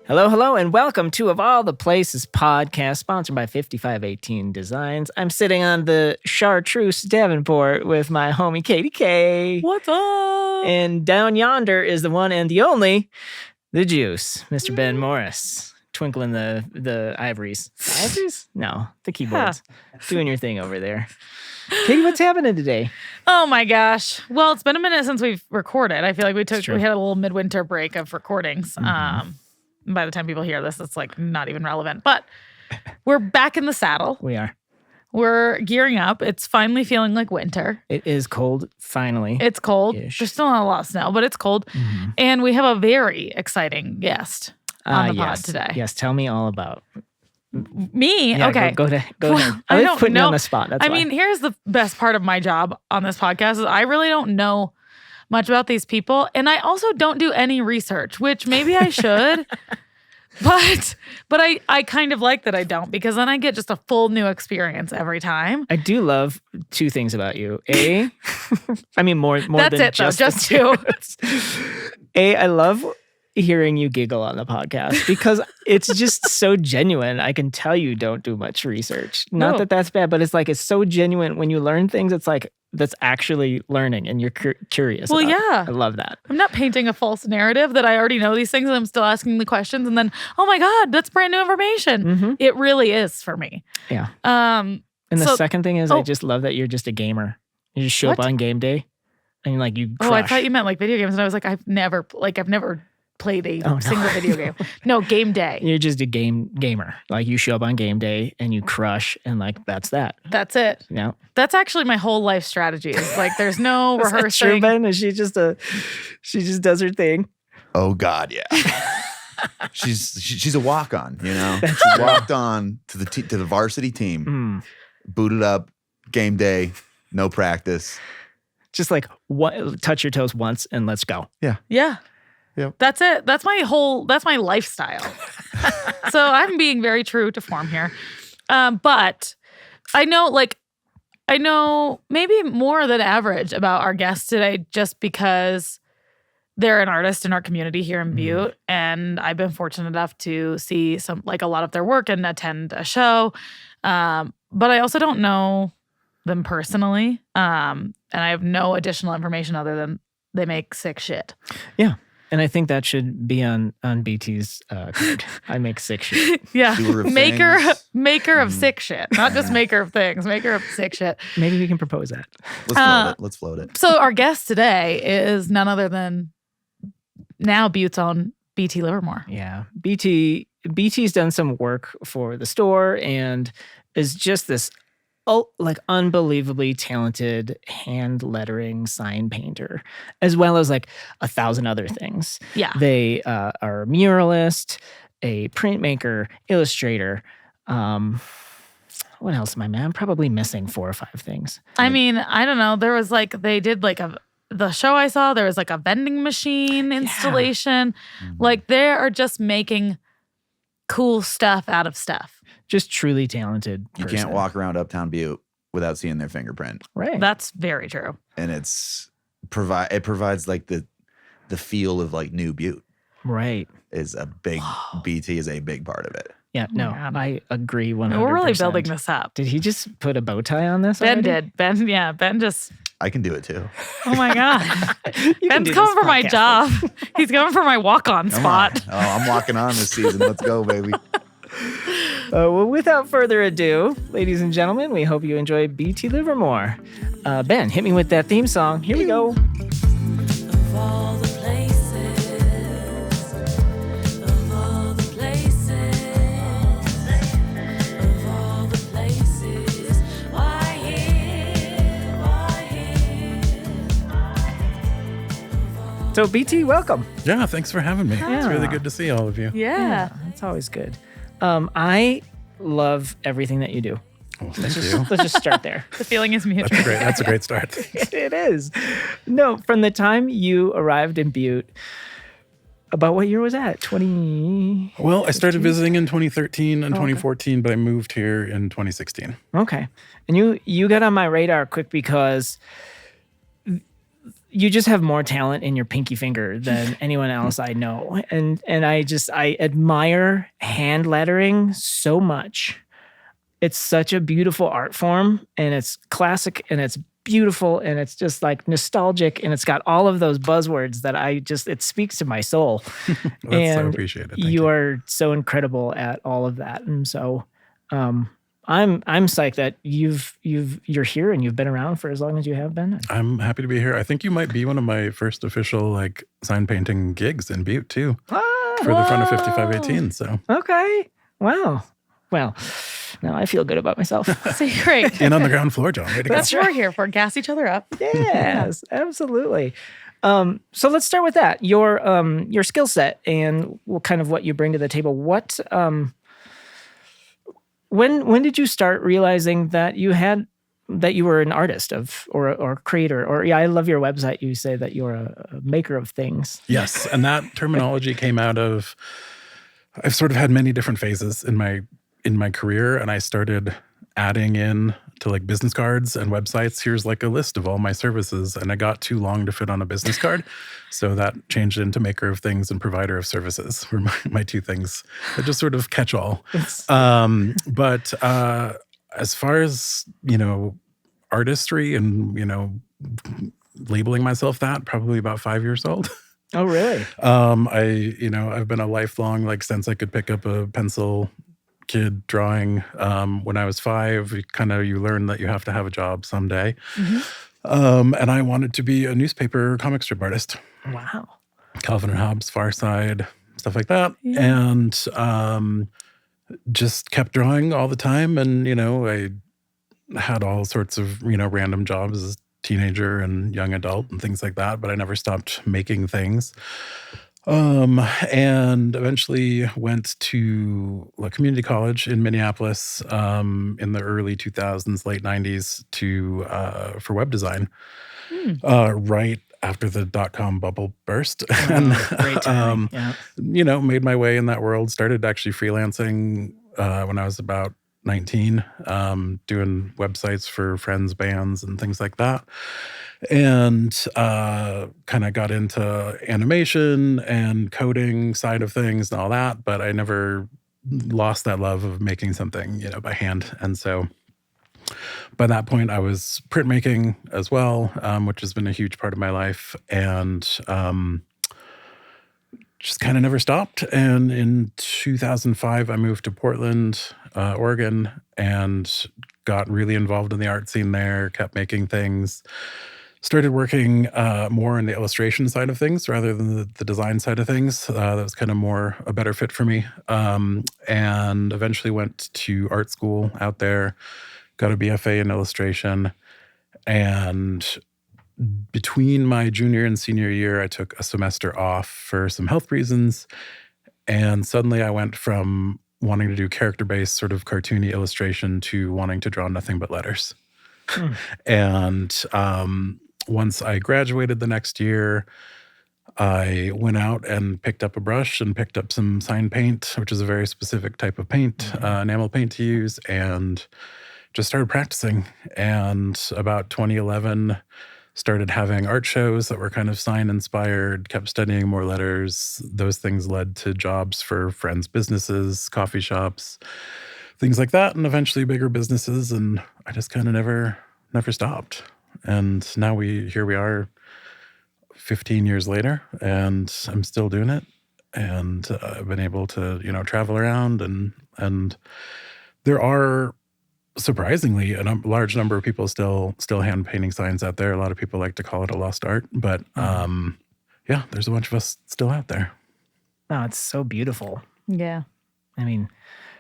Hello, hello, and welcome to Of All the Places podcast, sponsored by 5518 Designs. I'm sitting on the Chartreuse Davenport with my homie Katie K. What's up? And down yonder is the one and the only, the Juice, Mr. Ben Morris, twinkling the ivories. Ivories? No, the keyboards. Doing your thing over there. Katie, what's happening today? Oh my gosh. Well, it's been a minute since we've recorded. I feel like we had a little midwinter break of recordings. Mm-hmm. By the time people hear this, it's like not even relevant. But we're back in the saddle. We are. We're gearing up. It's finally feeling like winter. It is cold, finally. It's cold. There's still not a lot of snow, but it's cold. Mm-hmm. And we have a very exciting guest on the pod today. Yes, tell me all about me. Yeah, okay. Go ahead. I don't put you on the spot. That's I why. mean, here's the best part of my job on this podcast is I really don't know much about these people. And I also don't do any research, which maybe I should. But I kind of like that I don't, because then I get just a full new experience every time. I do love two things about you. A, I mean more That's than it, just two. A, I love hearing you giggle on the podcast because it's just so genuine. I can tell you don't do much research. Not that that's bad, but it's like it's so genuine when you learn things. It's like that's actually learning and you're curious. Well, about yeah. it. I love that. I'm not painting a false narrative that I already know these things and I'm still asking the questions and then, oh my God, that's brand new information. Mm-hmm. It really is for me. Yeah. And the second thing is I just love that you're just a gamer. You just show up on game day and like you crush. Oh, I thought you meant like video games and I was like, I've never played a single video game. No, game day. You're just a gamer. Like you show up on game day and you crush and like that's that. That's it. Yeah. That's actually my whole life strategy. It's like there's no rehearsing. Is that true, Ben? Is she just does her thing? Oh God, yeah. she's a walk-on, you know. She walked on to the varsity team. Booted up, game day, no practice. Just like touch your toes once and let's go. Yeah. Yeah. Yep. That's it. That's my lifestyle. So I'm being very true to form here. But I know maybe more than average about our guests today just because they're an artist in our community here in Butte. And I've been fortunate enough to see a lot of their work and attend a show. But I also don't know them personally. And I have no additional information other than they make sick shit. Yeah. And I think that should be on BT's card. I make sick shit. Yeah. Maker of sick shit. Not just maker of things. Maker of sick shit. Maybe we can propose that. Let's float it. So our guest today is none other than now Butte's own BT Livermore. Yeah. BT's done some work for the store and is just this unbelievably talented hand lettering sign painter, as well as like 1,000 other things. Yeah. They are a muralist, a printmaker, illustrator. What else am I, man? I'm probably missing 4 or 5 things. I mean, I don't know. There was they did the show I saw, there was like a vending machine installation. Yeah. Like they are just making cool stuff out of stuff. Just truly talented person. You can't walk around Uptown Butte without seeing their fingerprint. Right. That's very true. And it provides like the feel of like new Butte. Right. BT is a big part of it. Yeah, no, I agree 100%. We're really building this up. Did he just put a bow tie on this Ben already? did. Ben just... I can do it too. Oh my God. Ben's coming for my job. He's going for my walk-on spot. Oh, I'm walking on this season. Let's go, baby. Well, without further ado, ladies and gentlemen, we hope you enjoy BT Livermore. Ben, hit me with that theme song. Here we go. Of all the places, of all the places, of all the places, why here? So, BT, welcome. Yeah, thanks for having me. Yeah. It's really good to see all of you. Yeah. It's always good. I love everything that you do. Oh, thank you. Let's just start there. The feeling is mutual. That's a great start. It is. No, from the time you arrived in Butte, about what year was that? 20? Well, I started visiting in 2013 and 2014, but I moved here in 2016. Okay. And you got on my radar quick because you just have more talent in your pinky finger than anyone else I know. And I admire hand lettering so much. It's such a beautiful art form, and it's classic, and it's beautiful, and it's just like nostalgic, and it's got all of those buzzwords that it speaks to my soul. That's so appreciated. Thank you are so incredible at all of that. And so I'm psyched that you're here and you've been around for as long as you have been. I'm happy to be here. I think you might be one of my first official like sign painting gigs in Butte too, for the front of 5518. So okay, wow. Well, now I feel good about myself. See, great. in on the ground floor, John. Way to go. That's what we're here for. Gas each other up. Yes, absolutely. So let's start with that. Your skill set and what you bring to the table. What when did you start realizing that you were an artist or creator? Or I love your website. You say that you're a maker of things. Yes, and that terminology came out of I've sort of had many different phases in my career, and I started adding in to like business cards and websites. Here's like a list of all my services, and it got too long to fit on a business card. So that changed into maker of things and provider of services were my two things that just sort of catch all. But as far as, artistry and, labeling myself that, probably about 5 years old. Oh, really? I've been a lifelong, like since I could pick up a pencil, kid drawing. When I was 5, you learn that you have to have a job someday. Mm-hmm. And I wanted to be a newspaper comic strip artist. Wow. Calvin and Hobbes, Far Side, stuff like that. Yeah. And just kept drawing all the time. And, I had all sorts of, random jobs as a teenager and young adult and things like that. But I never stopped making things. And eventually went to a community college in Minneapolis in the early 2000s, late 90s for web design, right after the dot-com bubble burst. And, great time. made my way in that world, started actually freelancing when I was about 19, doing websites for friends, bands, and things like that. And kind of got into animation and coding side of things and all that, but I never lost that love of making something, by hand. And so by that point, I was printmaking as well, which has been a huge part of my life, and just kind of never stopped. And in 2005, I moved to Portland, Oregon, and got really involved in the art scene there, kept making things. Started working more in the illustration side of things rather than the design side of things. That was kind of a better fit for me. And eventually went to art school out there, got a BFA in illustration. And between my junior and senior year, I took a semester off for some health reasons. And suddenly I went from wanting to do character-based sort of cartoony illustration to wanting to draw nothing but letters. And once I graduated the next year, I went out and picked up a brush and picked up some sign paint, which is a very specific type of paint, enamel paint to use, and just started practicing. And about 2011, started having art shows that were kind of sign inspired, kept studying more letters. Those things led to jobs for friends' businesses, coffee shops, things like that, and eventually bigger businesses. And I just kind of never stopped. And now here we are 15 years later, and I'm still doing it. And I've been able to, travel around, and there are surprisingly a large number of people still hand painting signs out there. A lot of people like to call it a lost art, but there's a bunch of us still out there. Oh, it's so beautiful. Yeah. I mean,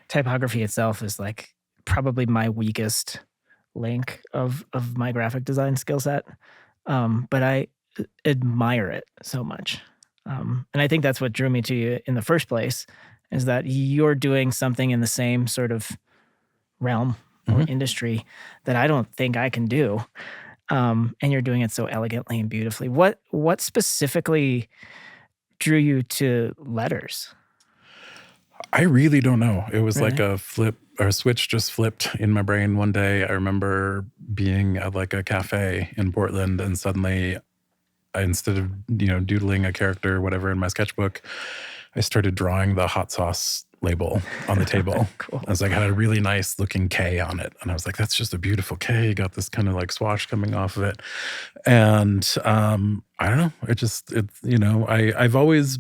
typography itself is like probably my weakest link of my graphic design skill set. But I admire it so much. And I think that's what drew me to you in the first place, is that you're doing something in the same sort of realm or industry that I don't think I can do. And you're doing it so elegantly and beautifully. What specifically drew you to letters? I really don't know. It was like a switch just flipped in my brain one day. I remember being at like a cafe in Portland, and suddenly instead of, doodling a character or whatever in my sketchbook, I started drawing the hot sauce label on the table. Cool. I was like, had a really nice looking K on it. And I was like, that's just a beautiful K. Got this kind of like swash coming off of it. And I don't know. I've always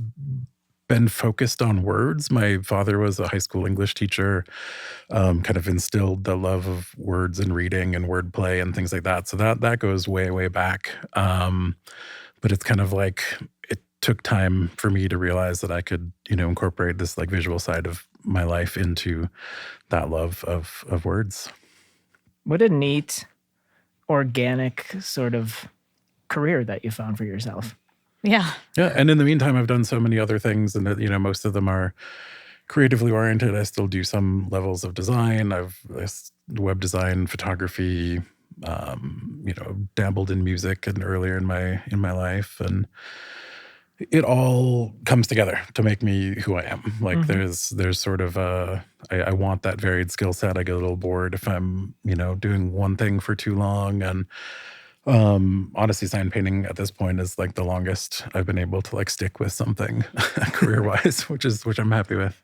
been focused on words. My father was a high school English teacher, kind of instilled the love of words and reading and wordplay and things like that. So that goes way, way back. But it's kind of like it took time for me to realize that I could, incorporate this like visual side of my life into that love of words. What a neat, organic sort of career that you found for yourself. Yeah. Yeah. And in the meantime, I've done so many other things, and most of them are creatively oriented. I still do some levels of design. I've web design, photography, dabbled in music and earlier in my life, and it all comes together to make me who I am. Like there's sort of I want that varied skill set. I get a little bored if I'm doing one thing for too long, and honestly, sign painting at this point is like the longest I've been able to like stick with something career wise, which I'm happy with.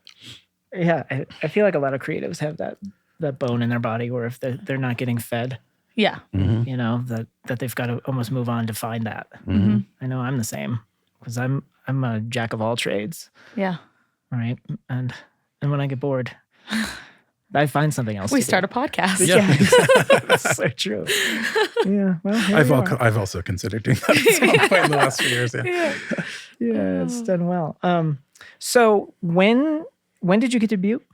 Yeah, I feel like a lot of creatives have that bone in their body where if they're not getting fed, Yeah. that they've got to almost move on to find that. I know I'm the same because I'm a jack of all trades, Yeah. right? And when I get bored, I find something else. We to start do. a podcast. Yeah, that's so true. Yeah, well, here we are. I've also considered doing that at some point in the last few years. Yeah. Yeah, it's done well. So when did you get to Butte?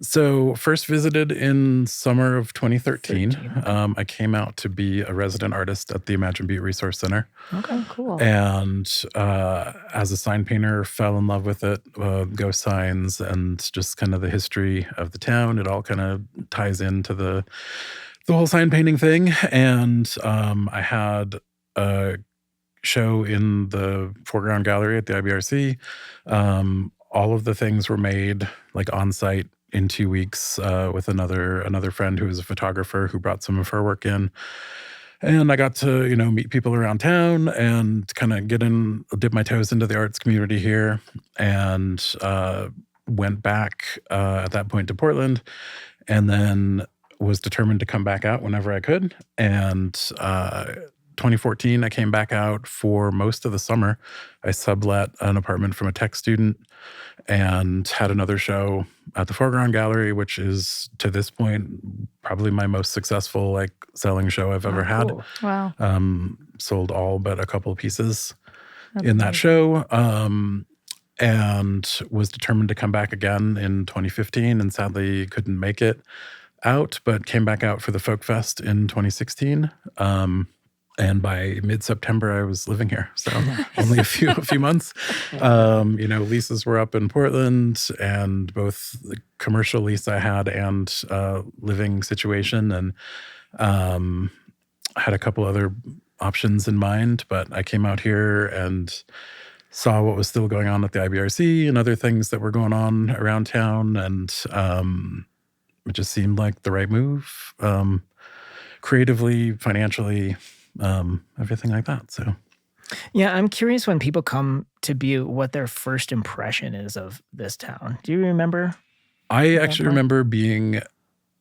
So first visited in summer of 2013. I came out to be a resident artist at the Imagine Butte Resource Center. Okay, cool. And as a sign painter, fell in love with it, ghost signs, and just kind of the history of the town. It all kind of ties into the whole sign painting thing. And I had a show in the foreground gallery at the IBRC. All of the things were made like on site in 2 weeks with another friend who was a photographer who brought some of her work in. And I got to, meet people around town and kind of dip my toes into the arts community here, and went back at that point to Portland, and then was determined to come back out whenever I could. And 2014, I came back out for most of the summer. I sublet an apartment from a tech student and had another show at the Foreground Gallery, which is to this point probably my most successful like selling show I've ever had. Cool. Wow. Sold all but a couple of pieces That's in that amazing. show. And was determined to come back again in 2015, and sadly couldn't make it out, but came back out for the Folk Fest in 2016. And by mid-September, I was living here. So only a few months. Leases were up in Portland, and both the commercial lease I had and living situation, and had a couple other options in mind. But I came out here and saw what was still going on at the IBRC and other things that were going on around town, and it just seemed like the right move, creatively, financially. Everything like that. So, Yeah, I'm curious when people come to Butte, what their first impression is of this town. Do you remember? I actually remember being,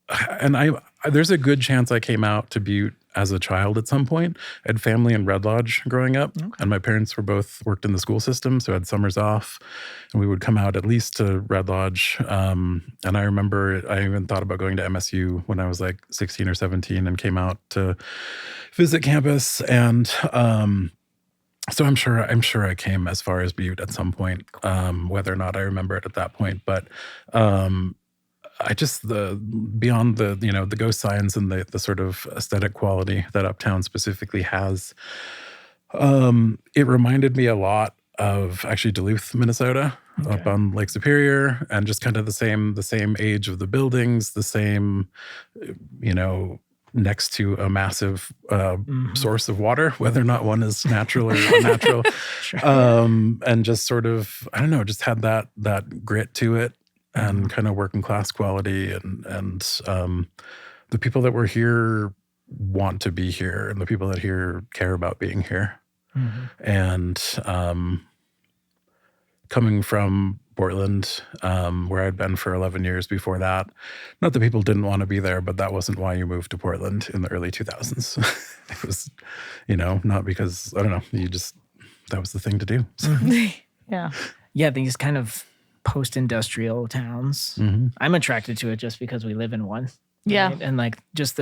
and there's a good chance I came out to Butte as a child at some point. I had family in Red Lodge growing up, and my parents were both worked in the school system, so I had summers off, and we would come out at least to Red Lodge. And I remember I even thought about going to MSU when I was like 16 or 17 and came out to visit campus. And so I'm sure I came as far as Butte at some point, whether or not I remember it at that point. But I just beyond the ghost signs and the sort of aesthetic quality that Uptown specifically has, it reminded me a lot of actually Duluth, Minnesota, up on Lake Superior, and just kind of the same age of the buildings, the same, next to a massive source of water, whether or not one is natural or unnatural, and just sort of, I don't know, just had that grit to it. And kind of working class quality, and the people that were here want to be here, and the people that here care about being here. And coming from Portland, where I'd been for 11 years before that, not that people didn't want to be there, but that wasn't why you moved to Portland in the early 2000s. It was, not because, I don't know, that was the thing to do. So. Yeah. Yeah, these kind of post-industrial towns. I'm attracted to it just because we live in one. Yeah. Right? And like just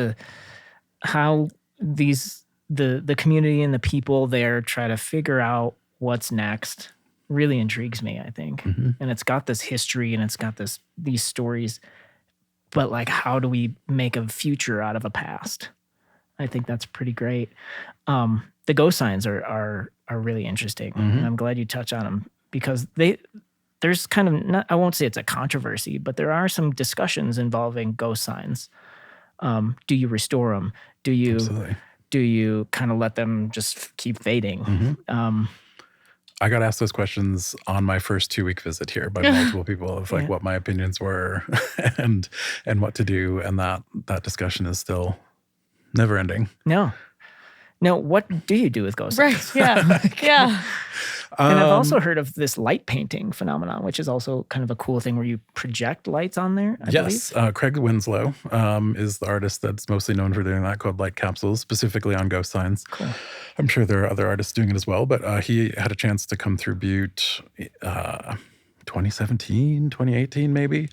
how the community and the people there try to figure out what's next really intrigues me, I think. And it's got this history and it's got these stories, but like how do we make a future out of a past? I think that's pretty great. The ghost signs are really interesting. And I'm glad you touch on them because there's kind of not, I won't say it's a controversy, but there are some discussions involving ghost signs. Do you restore them? Do you kind of let them just keep fading? I got asked those questions on my first 2-week visit here by multiple people of like what my opinions were and what to do. And that discussion is still never ending. No, what do you do with ghost signs? Right. Yeah. Yeah. And I've also heard of this light painting phenomenon, which is also kind of a cool thing where you project lights on there, I believe. Craig Winslow is the artist that's mostly known for doing that, called Light Capsules, specifically on ghost signs. Cool. I'm sure there are other artists doing it as well, but he had a chance to come through Butte 2017, 2018 maybe.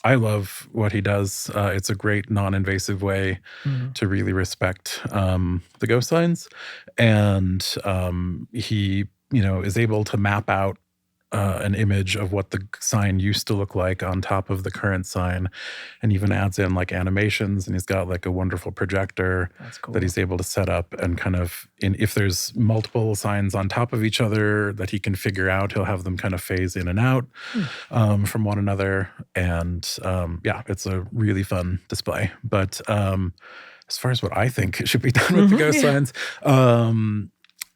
I love what he does. It's a great non-invasive way to really respect the ghost signs. And he, is able to map out an image of what the sign used to look like on top of the current sign, and even adds in like animations. And he's got like a wonderful projector that he's able to set up, and kind of if there's multiple signs on top of each other that he can figure out, he'll have them kind of phase in and out from one another. And it's a really fun display. But as far as what I think should be done with the ghost signs,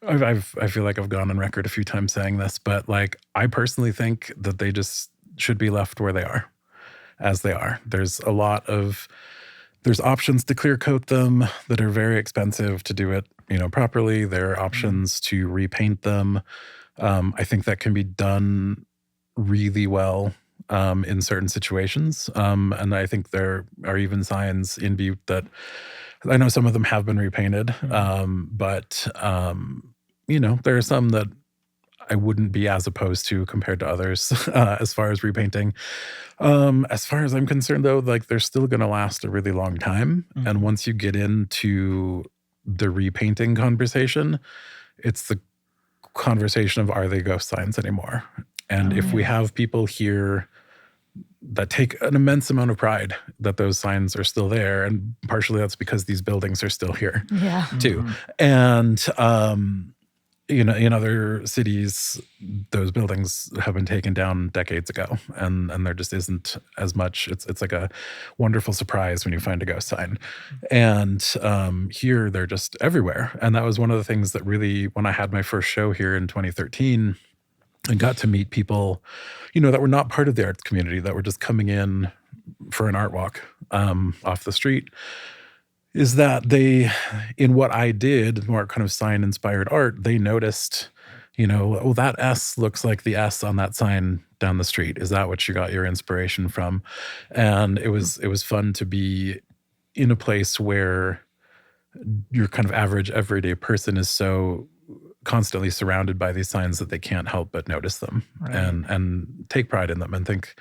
I feel like I've gone on record a few times saying this, but like I personally think that they just should be left where they are, as they are. There's options to clear coat them that are very expensive to do it, properly. There are options to repaint them. I think that can be done really well in certain situations. And I think there are even signs in Butte that I know some of them have been repainted, but there are some that I wouldn't be as opposed to compared to others as far as repainting. As far as I'm concerned, though, like they're still going to last a really long time. And once you get into the repainting conversation, it's the conversation of, are they ghost signs anymore? And if we have people here that take an immense amount of pride that those signs are still there, and partially that's because these buildings are still here too. And in other cities, those buildings have been taken down decades ago, and there just isn't as much. It's like a wonderful surprise when you find a ghost sign. And here they're just everywhere. And that was one of the things that really, when I had my first show here in 2013, and got to meet people, that were not part of the arts community, that were just coming in for an art walk off the street, is that they, in what I did, more kind of sign-inspired art, they noticed, that S looks like the S on that sign down the street. Is that what you got your inspiration from? And it was fun to be in a place where your kind of average, everyday person is so constantly surrounded by these signs that they can't help but notice them and take pride in them and think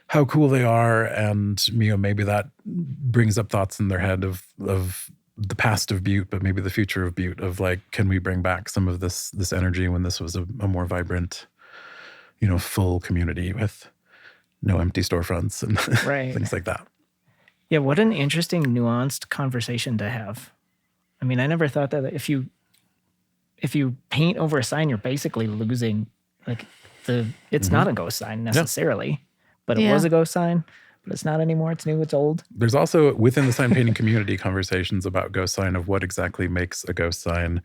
how cool they are. And maybe that brings up thoughts in their head of the past of Butte, but maybe the future of Butte, of like, can we bring back some of this energy when this was a more vibrant, full community with no empty storefronts and things like that. Yeah, what an interesting, nuanced conversation to have. I mean, I never thought that if you paint over a sign, you're basically losing it's not a ghost sign necessarily, but it was a ghost sign, but it's not anymore. It's new, it's old. There's also within the sign painting community conversations about ghost sign, of what exactly makes a ghost sign.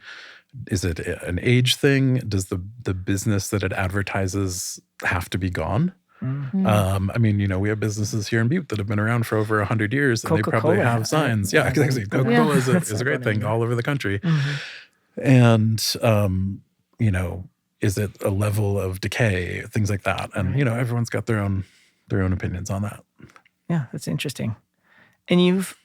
Is it an age thing? Does the business that it advertises have to be gone? I mean, we have businesses here in Butte that have been around for over 100 years, and they probably Coca-Cola have signs. Yeah, exactly. Coca-Cola is a great thing all over the country. And, is it a level of decay, things like that? And, everyone's got their own opinions on that. Yeah, that's interesting. And you've,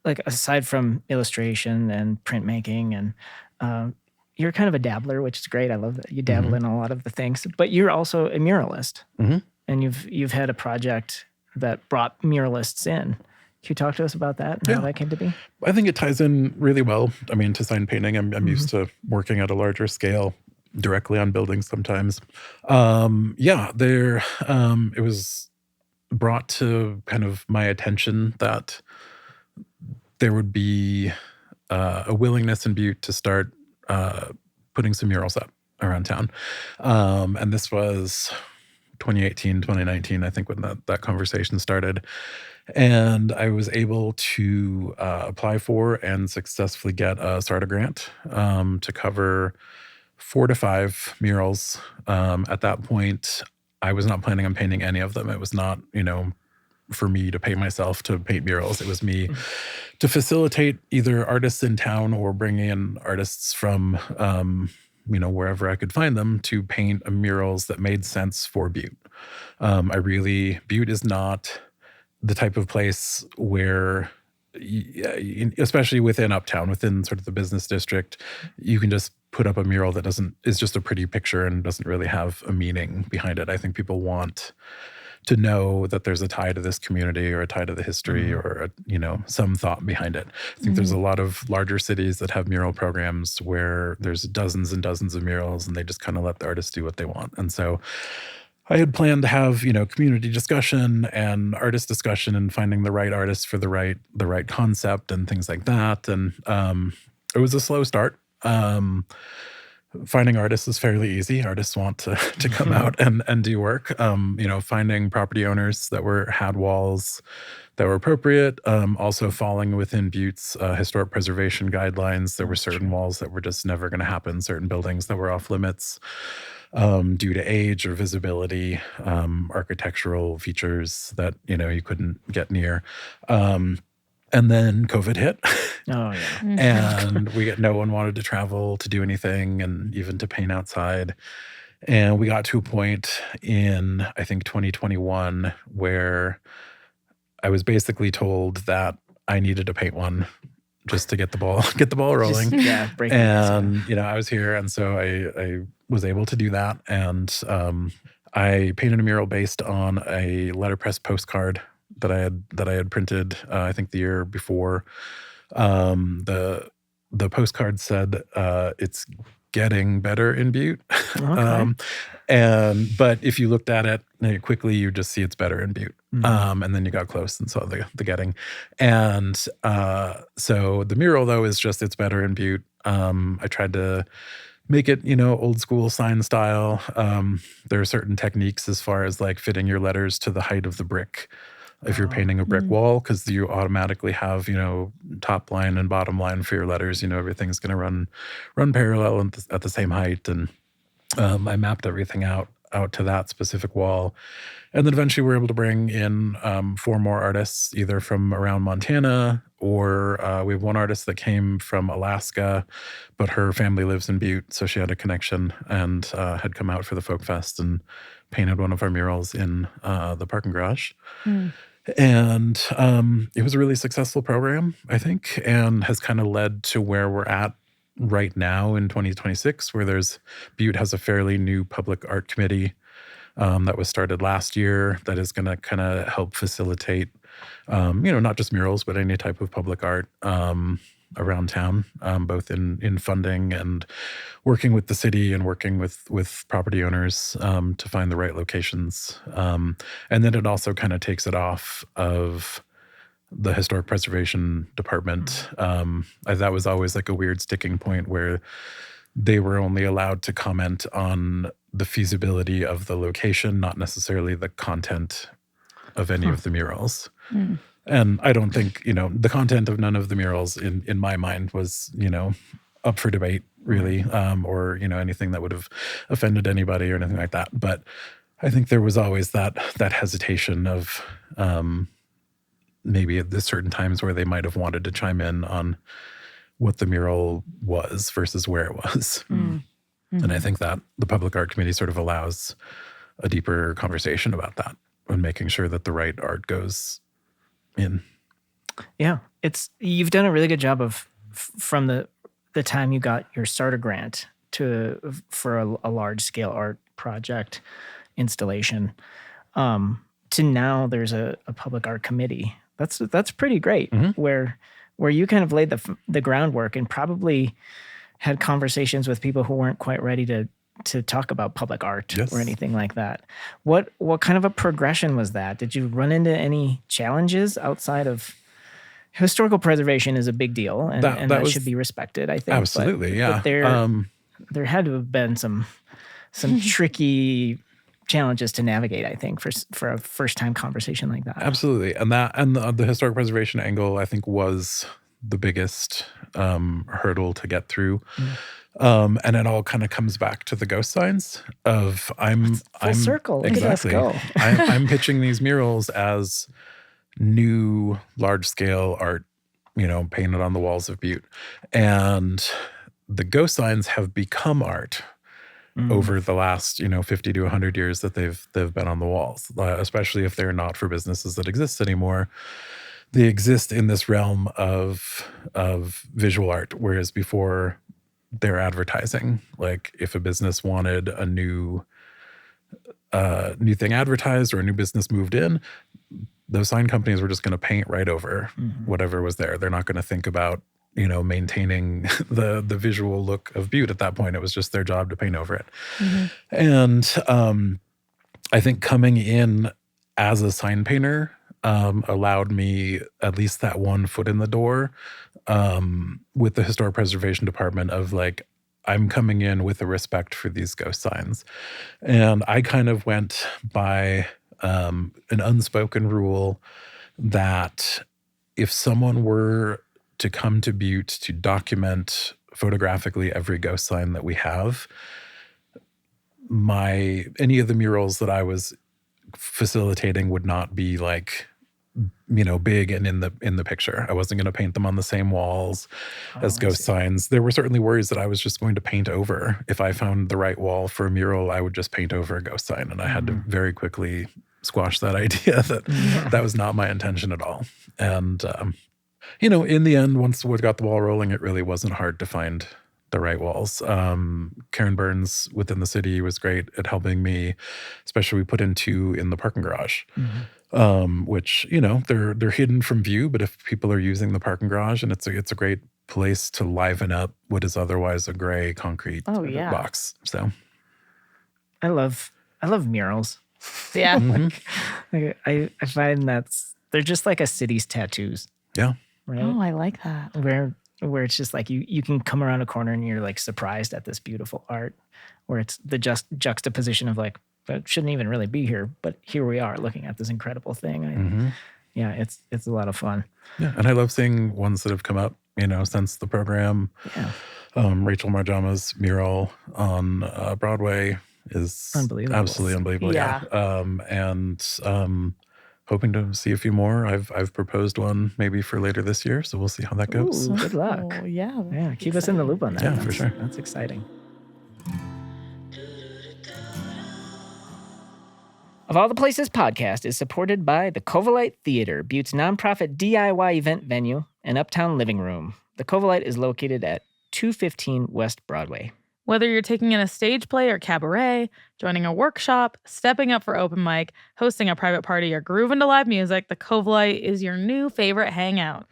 like, aside from illustration and printmaking, and you're kind of a dabbler, which is great. I love that you dabble in a lot of the things. But you're also a muralist, and you've had a project that brought muralists in. Can you talk to us about that and how that came to be? I think it ties in really well. I mean, to sign painting, I'm used to working at a larger scale, directly on buildings sometimes. It was brought to kind of my attention that there would be a willingness in Butte to start putting some murals up around town. And this was 2018, 2019, I think, when that conversation started. And I was able to apply for and successfully get a SARTA grant to cover 4 to 5 murals. At that point, I was not planning on painting any of them. It was not, for me to pay myself to paint murals. It was me to facilitate either artists in town or bring in artists from, wherever I could find them to paint murals that made sense for Butte. Butte is not the type of place where, especially within Uptown, within sort of the business district, you can just put up a mural that is just a pretty picture and doesn't really have a meaning behind it. I think people want to know that there's a tie to this community or a tie to the history or, some thought behind it. I think there's a lot of larger cities that have mural programs where there's dozens and dozens of murals and they just kind of let the artists do what they want. And so I had planned to have, community discussion and artist discussion and finding the right artist for the right concept and things like that. And it was a slow start. Finding artists is fairly easy. Artists want to come out and do work. Finding property owners that had walls that were appropriate. Also falling within Butte's historic preservation guidelines. There were certain walls that were just never going to happen. Certain buildings that were off limits due to age or visibility, architectural features that you couldn't get near. And then COVID hit. Oh, yeah. And no one wanted to travel to do anything and even to paint outside. And we got to a point in, I think, 2021 where I was basically told that I needed to paint one just to get the ball rolling. Breaking and, I was here. And so I was able to do that. And I painted a mural based on a letterpress postcard that I had printed, I think the year before. The postcard said, "It's getting better in Butte." Okay. But if you looked at it quickly, you just see it's better in Butte. And then you got close and saw the getting. And so the mural, though, is just it's better in Butte. I tried to make it, old school sign style. There are certain techniques as far as like fitting your letters to the height of the brick. If you're painting a brick wall, because you automatically have, top line and bottom line for your letters, everything's going to run parallel at the same height. And I mapped everything out to that specific wall. And then eventually we were able to bring in 4 more artists, either from around Montana or we have one artist that came from Alaska, but her family lives in Butte. So she had a connection and had come out for the Folk Fest and painted one of our murals in the parking garage. And it was a really successful program, I think, and has kind of led to where we're at right now in 2026, where Butte has a fairly new public art committee that was started last year that is going to kind of help facilitate, not just murals, but any type of public art around town, both in funding and working with the city and working with property owners to find the right locations. And then it also kind of takes it off of the historic preservation department. That was always like a weird sticking point where they were only allowed to comment on the feasibility of the location, not necessarily the content of any of the murals. And I don't think, the content of none of the murals in my mind was, up for debate really, or, anything that would have offended anybody or anything like that. But I think there was always that hesitation of maybe at certain times where they might have wanted to chime in on what the mural was versus where it was. And I think that the Public Art Committee sort of allows a deeper conversation about that and making sure that the right art goes in. Yeah, you've done a really good job of from the time you got your starter grant for a large scale art project installation to now there's a public art committee. That's pretty great. Where you kind of laid the groundwork and probably had conversations with people who weren't quite ready to talk about public art or anything like that. What kind of a progression was that? Did you run into any challenges outside of historical preservation is a big deal and that should be respected, I think. Absolutely, but there had to have been some tricky challenges to navigate, I think, for a first-time conversation like that. Absolutely. And the historic preservation angle, I think, was the biggest hurdle to get through. And it all kind of comes back to the ghost signs of I'm circle. Exactly. Let's go. I'm pitching these murals as new large-scale art, painted on the walls of Butte. And the ghost signs have become art over the last 50 to 100 years that they've been on the walls, especially if they're not for businesses that exist anymore. They exist in this realm of visual art, whereas before they're advertising. Like if a business wanted a new thing advertised or a new business moved in, those sign companies were just going to paint right over whatever was there. They're not going to think about maintaining the visual look of Butte. At that point, it was just their job to paint over it. And I think coming in as a sign painter allowed me at least that one foot in the door with the Historic Preservation Department of like, I'm coming in with a respect for these ghost signs. And I kind of went by an unspoken rule that if someone were to come to Butte to document photographically every ghost sign that we have, any of the murals that I was facilitating would not be like, big and in the picture. I wasn't going to paint them on the same walls as ghost signs. There were certainly worries that I was just going to paint over. If I found the right wall for a mural, I would just paint over a ghost sign. And I had to very quickly squash that idea that was not my intention at all. And, in the end, once we got the ball rolling, it really wasn't hard to find the right walls. Karen Burns within the city was great at helping me, especially we put in 2 in the parking garage. Which, they're hidden from view, but if people are using the parking garage, and it's a great place to liven up what is otherwise a gray concrete box. So I love murals. Yeah. I find they're just like a city's tattoos. Yeah. Right? Oh, I like that. Where it's just like you can come around a corner and you're like surprised at this beautiful art, where it's the juxtaposition of like, that shouldn't even really be here, but here we are looking at this incredible thing. Yeah, it's a lot of fun. Yeah, and I love seeing ones that have come up, since the program. Yeah. Rachel Marjama's mural on Broadway is unbelievable. Absolutely unbelievable. Yeah. And hoping to see a few more. I've proposed one maybe for later this year, so we'll see how that goes. Ooh, good luck. Oh, yeah. Yeah, keep us in the loop on that. Yeah, for sure. That's exciting. Of All the Places podcast is supported by the Covalite Theater, Butte's nonprofit DIY event venue and uptown living room. The Covalite is located at 215 West Broadway. Whether you're taking in a stage play or cabaret, joining a workshop, stepping up for open mic, hosting a private party, or grooving to live music, the Covalite is your new favorite hangout.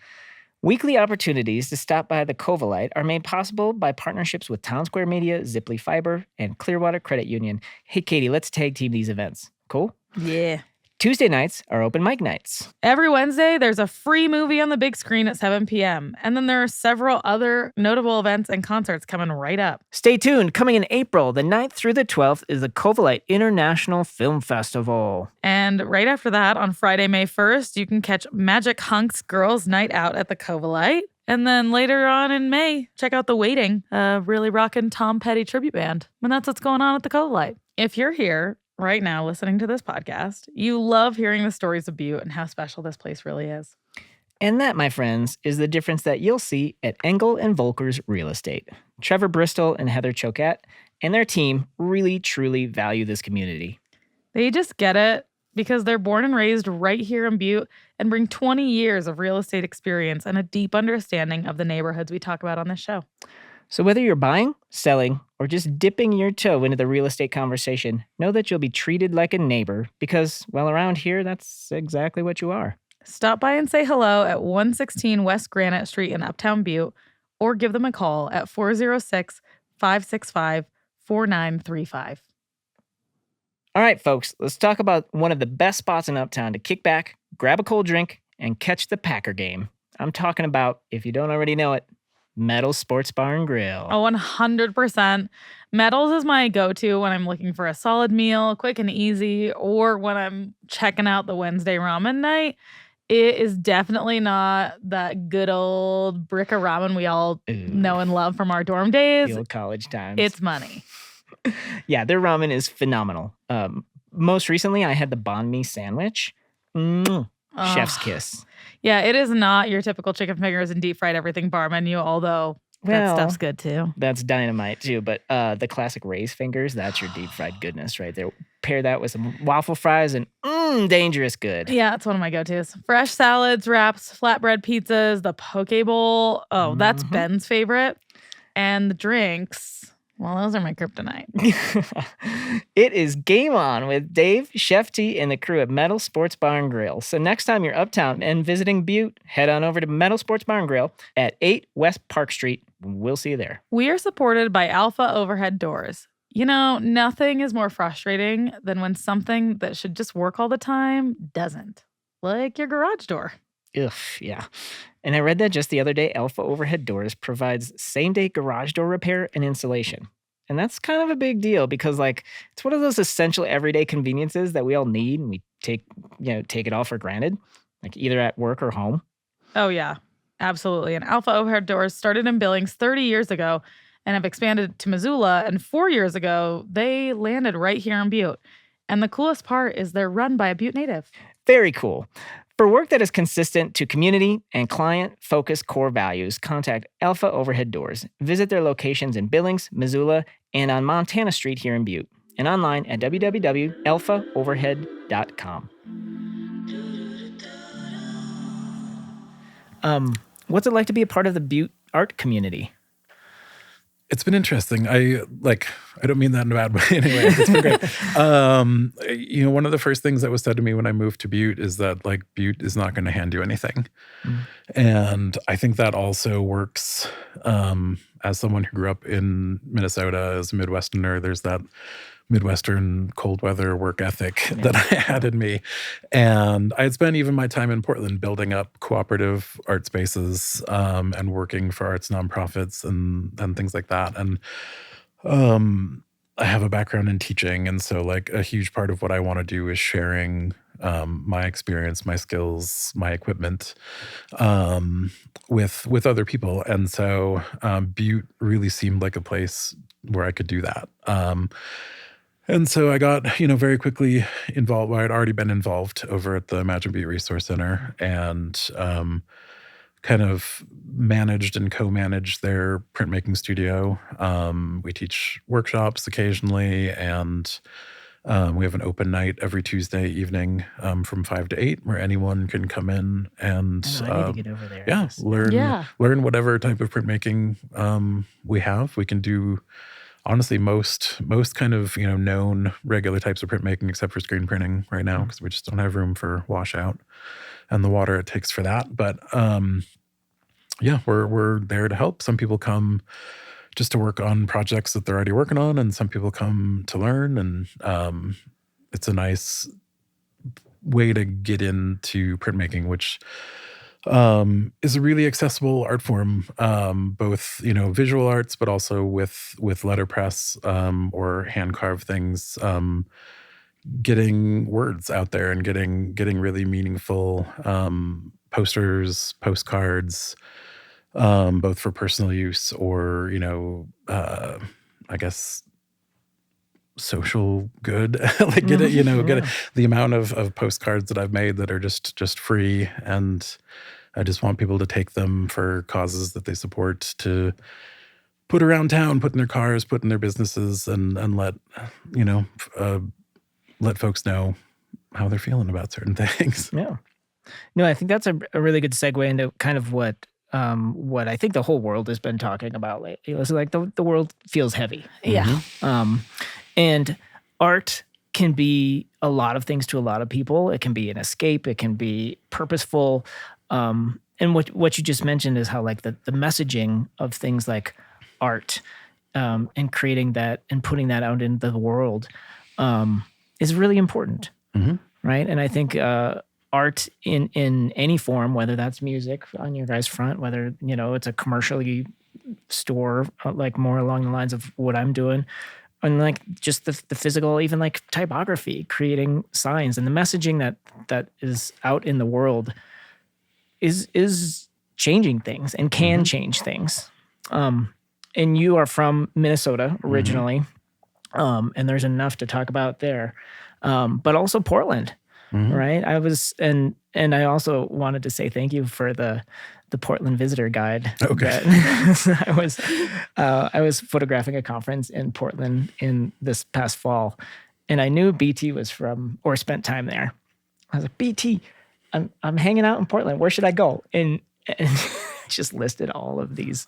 Weekly opportunities to stop by the Covalite are made possible by partnerships with Town Square Media, Ziply Fiber, and Clearwater Credit Union. Hey, Katie, let's tag team these events. Cool? Yeah. Tuesday nights are open mic nights. Every Wednesday, there's a free movie on the big screen at 7 p.m. And then there are several other notable events and concerts coming right up. Stay tuned. Coming in April, the 9th through the 12th, is the Covalite International Film Festival. And right after that, on Friday, May 1st, you can catch Magic Hunk's Girls' Night Out at the Covalite. And then later on in May, check out The Waiting, a really rockin' Tom Petty tribute band. And that's what's going on at the Covalite. If you're here right now listening to this podcast, you love hearing the stories of Butte and how special this place really is. And that, my friends, is the difference that you'll see at Engel and Volker's Real Estate. Trevor Bristol and Heather Choquette and their team really, truly value this community. They just get it because they're born and raised right here in Butte and bring 20 years of real estate experience and a deep understanding of the neighborhoods we talk about on this show. So whether you're buying, selling, or just dipping your toe into the real estate conversation, know that you'll be treated like a neighbor because, well, around here, that's exactly what you are. Stop by and say hello at 116 West Granite Street in Uptown Butte or give them a call at 406-565-4935. All right, folks, let's talk about one of the best spots in Uptown to kick back, grab a cold drink, and catch the Packer game. I'm talking about, if you don't already know it, Metal's Sports Bar and Grill. Oh, 100%. Metals is my go-to when I'm looking for a solid meal, quick and easy, or when I'm checking out the Wednesday ramen night. It is definitely not that good old brick of ramen we all know and love from our dorm days. The old college times. It's money. Yeah, their ramen is phenomenal. Most recently, I had the banh mi sandwich. Chef's kiss. Yeah, it is not your typical chicken fingers and deep fried everything bar menu, although that stuff's good too. That's dynamite too. But the classic Ray's fingers, that's your deep fried goodness right there. Pair that with some waffle fries and dangerous good. Yeah, it's one of my go-tos. Fresh salads, wraps, flatbread pizzas, the poke bowl. Oh, that's Ben's favorite. And the drinks. Well, those are my kryptonite. It is game on with Dave, Chef T, and the crew at Metal Sports Bar and Grill. So next time you're uptown and visiting Butte, head on over to Metal Sports Bar and Grill at 8 West Park Street. We'll see you there. We are supported by Alpha Overhead Doors. You know, nothing is more frustrating than when something that should just work all the time doesn't. Like your garage door. Ugh, yeah. And I read that just the other day, Alpha Overhead Doors provides same-day garage door repair and installation. And that's kind of a big deal because, like, it's one of those essential everyday conveniences that we all need and we take it all for granted, like either at work or home. Oh, yeah, absolutely. And Alpha Overhead Doors started in Billings 30 years ago and have expanded to Missoula. And 4 years ago, they landed right here in Butte. And the coolest part is they're run by a Butte native. Very cool. For work that is consistent to community and client-focused core values, contact Alpha Overhead Doors. Visit their locations in Billings, Missoula, and on Montana Street here in Butte, and online at www.alphaoverhead.com. What's it like to be a part of the Butte art community? It's been interesting. I don't mean that in a bad way anyway. It's been great. One of the first things that was said to me when I moved to Butte is that like Butte is not going to hand you anything. And I think that also works as someone who grew up in Minnesota as a Midwesterner. There's that Midwestern cold weather work ethic that I had in me. And I had spent even my time in Portland building up cooperative art spaces and working for arts nonprofits and things like that. And I have a background in teaching. And so like a huge part of what I want to do is sharing my experience, my skills, my equipment with other people. And so Butte really seemed like a place where I could do that. And so I got, very quickly involved. Well, I'd already been involved over at the Imagine Butte Resource Center and kind of managed and co-managed their printmaking studio. We teach workshops occasionally, and we have an open night every Tuesday evening from 5 to 8 where anyone can come in and I need to get over there. yeah, learn whatever type of printmaking we have. We can do honestly most kind of known regular types of printmaking except for screen printing right now because we just don't have room for washout and the water it takes for that. But we're there to help. Some people come just to work on projects that they're already working on, and some people come to learn. And it's a nice way to get into printmaking, which is a really accessible art form, both visual arts, but also with letterpress or hand carved things. Getting words out there and getting really meaningful posters, postcards, both for personal use or I guess social good. Like get it, get it, the amount of postcards that I've made that are just free, and I just want people to take them for causes that they support, to put around town, put in their cars, put in their businesses, and let let folks know how they're feeling about certain things. Yeah. No, I think that's a really good segue into kind of what I think the whole world has been talking about lately. It's like the world feels heavy. Yeah. And art can be a lot of things to a lot of people. It can be an escape. It can be purposeful. And what you just mentioned is how like the messaging of things like art and creating that and putting that out into the world is really important, right? And I think art in any form, whether that's music on your guys' front, whether it's a commercially store, like more along the lines of what I'm doing, and like just the physical, even like typography, creating signs, and the messaging that is out in the world is changing things and can change things. And you are from Minnesota originally, and there's enough to talk about there, but also Portland. Right. I was, and I also wanted to say thank you for the Portland visitor guide. Okay. I was photographing a conference in Portland in this past fall, and I knew BT was from or spent time there. I was like, BT, I'm hanging out in Portland. Where should I go? And just listed all of these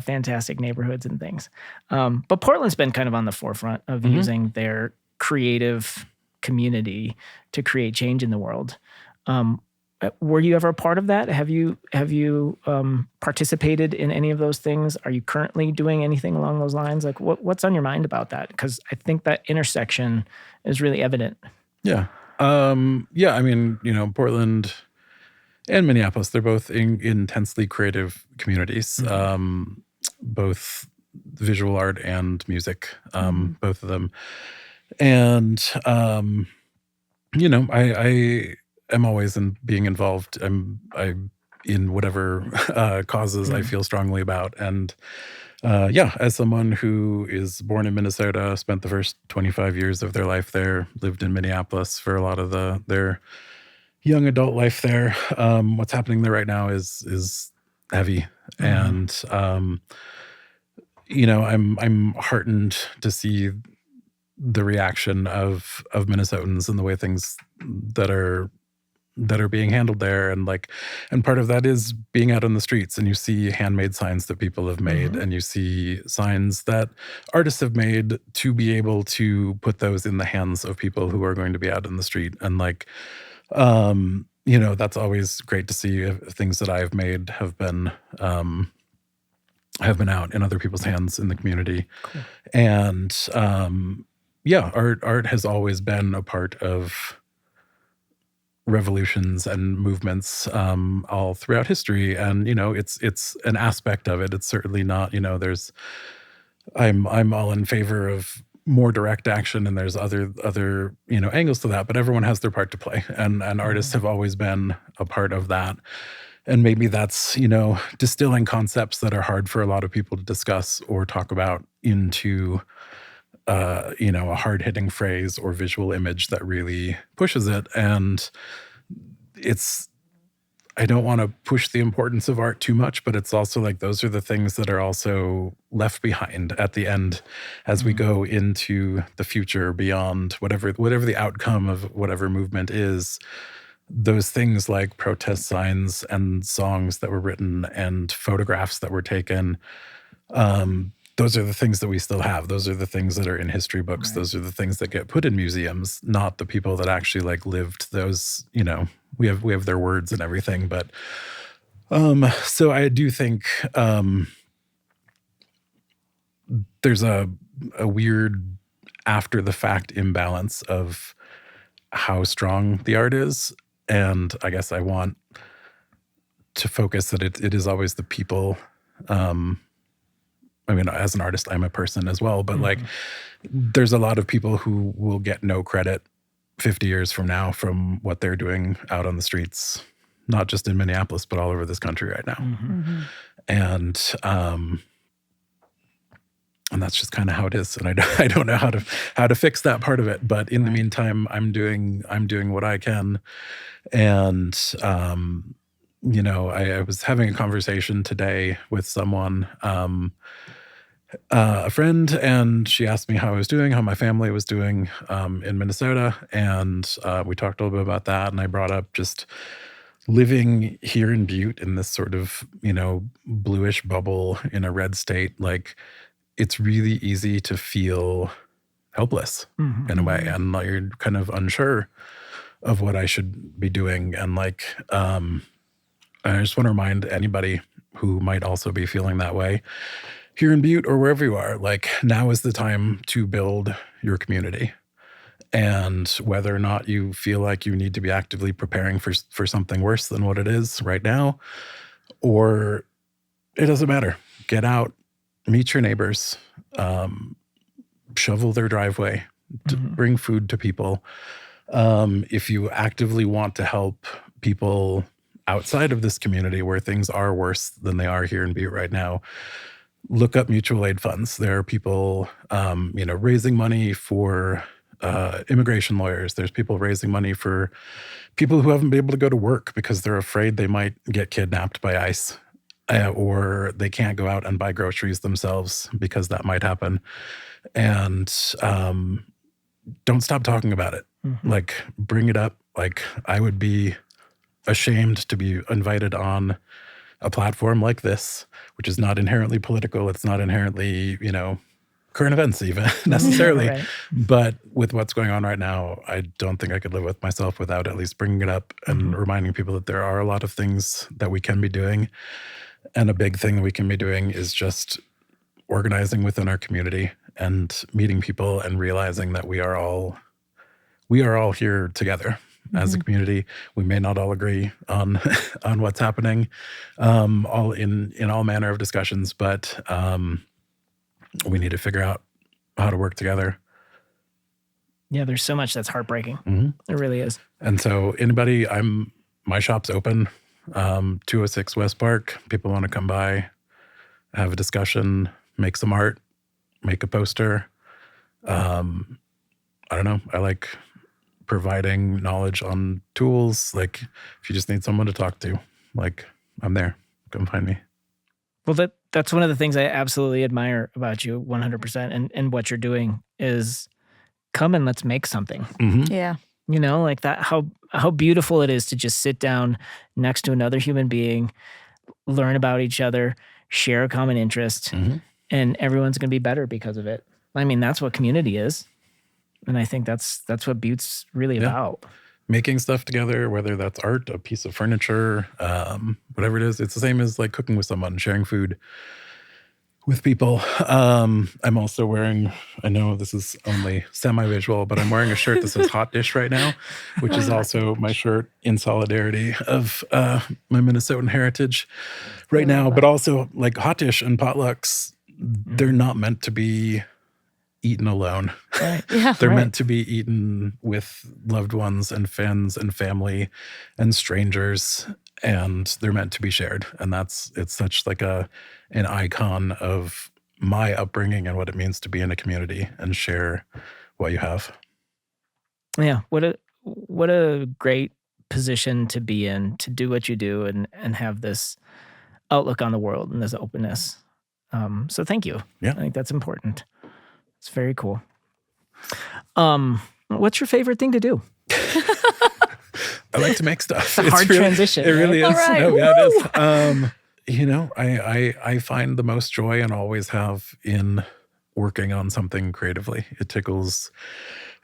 fantastic neighborhoods and things. But Portland's been kind of on the forefront of using their creative community to create change in the world. Were you ever a part of that? Have you participated in any of those things? Are you currently doing anything along those lines? Like what's on your mind about that? Because I think that intersection is really evident. Yeah. I mean, Portland and Minneapolis, they're both intensely creative communities, both visual art and music, both of them. And, I am always being involved. I in whatever causes I feel strongly about. And as someone who is born in Minnesota, spent the first 25 years of their life there, lived in Minneapolis for a lot of their young adult life there. What's happening there right now is heavy. And, I'm heartened to see the reaction of Minnesotans and the way things that are being handled there, and part of that is being out on the streets, and you see handmade signs that people have made, and you see signs that artists have made to be able to put those in the hands of people who are going to be out in the street, and that's always great to see. Things that I've made have been out in other people's hands in the community. Cool. And art has always been a part of revolutions and movements all throughout history. And, it's an aspect of it. It's certainly not, I'm all in favor of more direct action, and there's other angles to that, but everyone has their part to play. And artists have always been a part of that. And maybe that's, distilling concepts that are hard for a lot of people to discuss or talk about into a hard-hitting phrase or visual image that really pushes it. And I don't want to push the importance of art too much, but it's also like those are the things that are also left behind at the end as we go into the future, beyond whatever the outcome of whatever movement is. Those things like protest signs and songs that were written and photographs that were taken, those are the things that we still have. Those are the things that are in history books. Right. Those are the things that get put in museums, not the people that actually lived those, we have their words and everything. But so I do think there's a weird after the fact imbalance of how strong the art is. And I guess I want to focus that it is always the people. I mean, as an artist, I'm a person as well, but there's a lot of people who will get no credit 50 years from now from what they're doing out on the streets, not just in Minneapolis, but all over this country right now. And And that's just kind of how it is. And I don't know how to fix that part of it. But in the meantime, I'm doing what I can. And I was having a conversation today with someone, a friend, and she asked me how I was doing, how my family was doing in Minnesota. And we talked a little bit about that. And I brought up just living here in Butte in this sort of, bluish bubble in a red state. Like, it's really easy to feel helpless in a way. And like, you're kind of unsure of what I should be doing. And like, I just want to remind anybody who might also be feeling that way here in Butte or wherever you are, like, now is the time to build your community. And whether or not you feel like you need to be actively preparing for something worse than what it is right now, or it doesn't matter. Get out, meet your neighbors, shovel their driveway, to bring food to people. If you actively want to help people outside of this community where things are worse than they are here in Butte right now, look up mutual aid funds. There are people, raising money for immigration lawyers. There's people raising money for people who haven't been able to go to work because they're afraid they might get kidnapped by ICE, or they can't go out and buy groceries themselves because that might happen. And don't stop talking about it. Like, bring it up. Like, I would be ashamed to be invited on a platform like this, which is not inherently political. It's not inherently, current events even necessarily. Right. But with what's going on right now, I don't think I could live with myself without at least bringing it up and reminding people that there are a lot of things that we can be doing. And a big thing that we can be doing is just organizing within our community and meeting people and realizing that we are all here together as a community. We may not all agree on what's happening, all in all manner of discussions, but we need to figure out how to work together. Yeah, there's so much that's heartbreaking. It really is. And so anybody, my shop's open, 206 West Park. People want to come by, have a discussion, make some art, make a poster. I don't know. I like providing knowledge on tools. Like, if you just need someone to talk to, like, I'm there. Come find me. Well, that's one of the things I absolutely admire about you 100%. And what you're doing is come and let's make something. Yeah. Like that, how beautiful it is to just sit down next to another human being, learn about each other, share a common interest, and everyone's going to be better because of it. I mean, that's what community is. And I think that's what Butte's really about. Making stuff together, whether that's art, a piece of furniture, whatever it is. It's the same as like cooking with someone, sharing food with people. I'm also wearing, I know this is only semi-visual, but I'm wearing a shirt that says Hot Dish right now, which is also my shirt in solidarity of my Minnesotan heritage right now. But also, like, Hot Dish and potlucks, they're not meant to be eaten alone. Right. Yeah. They're meant to be eaten with loved ones and friends and family and strangers, and they're meant to be shared. And it's such like an icon of my upbringing and what it means to be in a community and share what you have. Yeah. What a great position to be in, to do what you do and have this outlook on the world and this openness. So thank you. Yeah. I think that's important. It's very cool. What's your favorite thing to do? I like to make stuff. It's a hard transition. It really is. All right. No, yeah, it is. I find the most joy and always have in working on something creatively. It tickles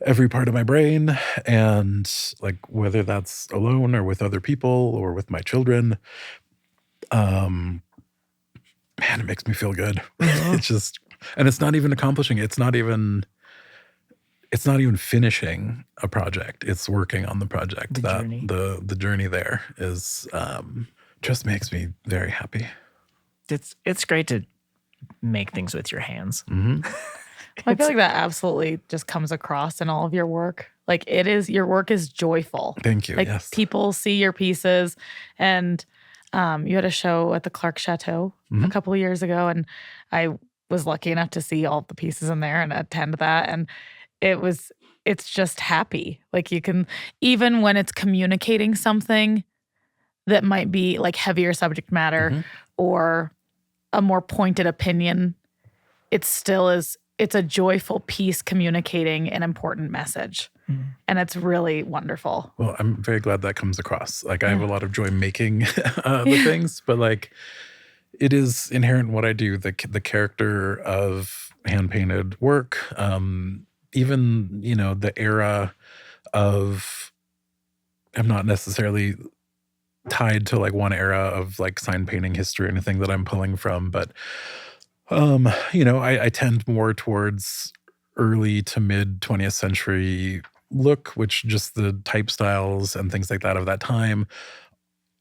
every part of my brain, and like whether that's alone or with other people or with my children, man, it makes me feel good. It's just. And it's not even accomplishing. It's not even finishing a project. It's working on the project. The journey there is just makes me very happy. It's great to make things with your hands. I feel like that absolutely just comes across in all of your work. Like, your work is joyful. Thank you. Like, yes. people see your pieces, and you had a show at the Clark Chateau a couple of years ago, and I was lucky enough to see all the pieces in there and attend that. And it's just happy. Like you can, even when it's communicating something that might be like heavier subject matter or a more pointed opinion, it still is, it's a joyful piece communicating an important message. And it's really wonderful. Well, I'm very glad that comes across. Like I have a lot of joy making the things, but like it is inherent in what I do, the character of hand-painted work, even, you know, the era of, I'm not necessarily tied to like one era of like sign painting history or anything that I'm pulling from, but you know, I tend more towards early to mid 20th century look, which just the type styles and things like that of that time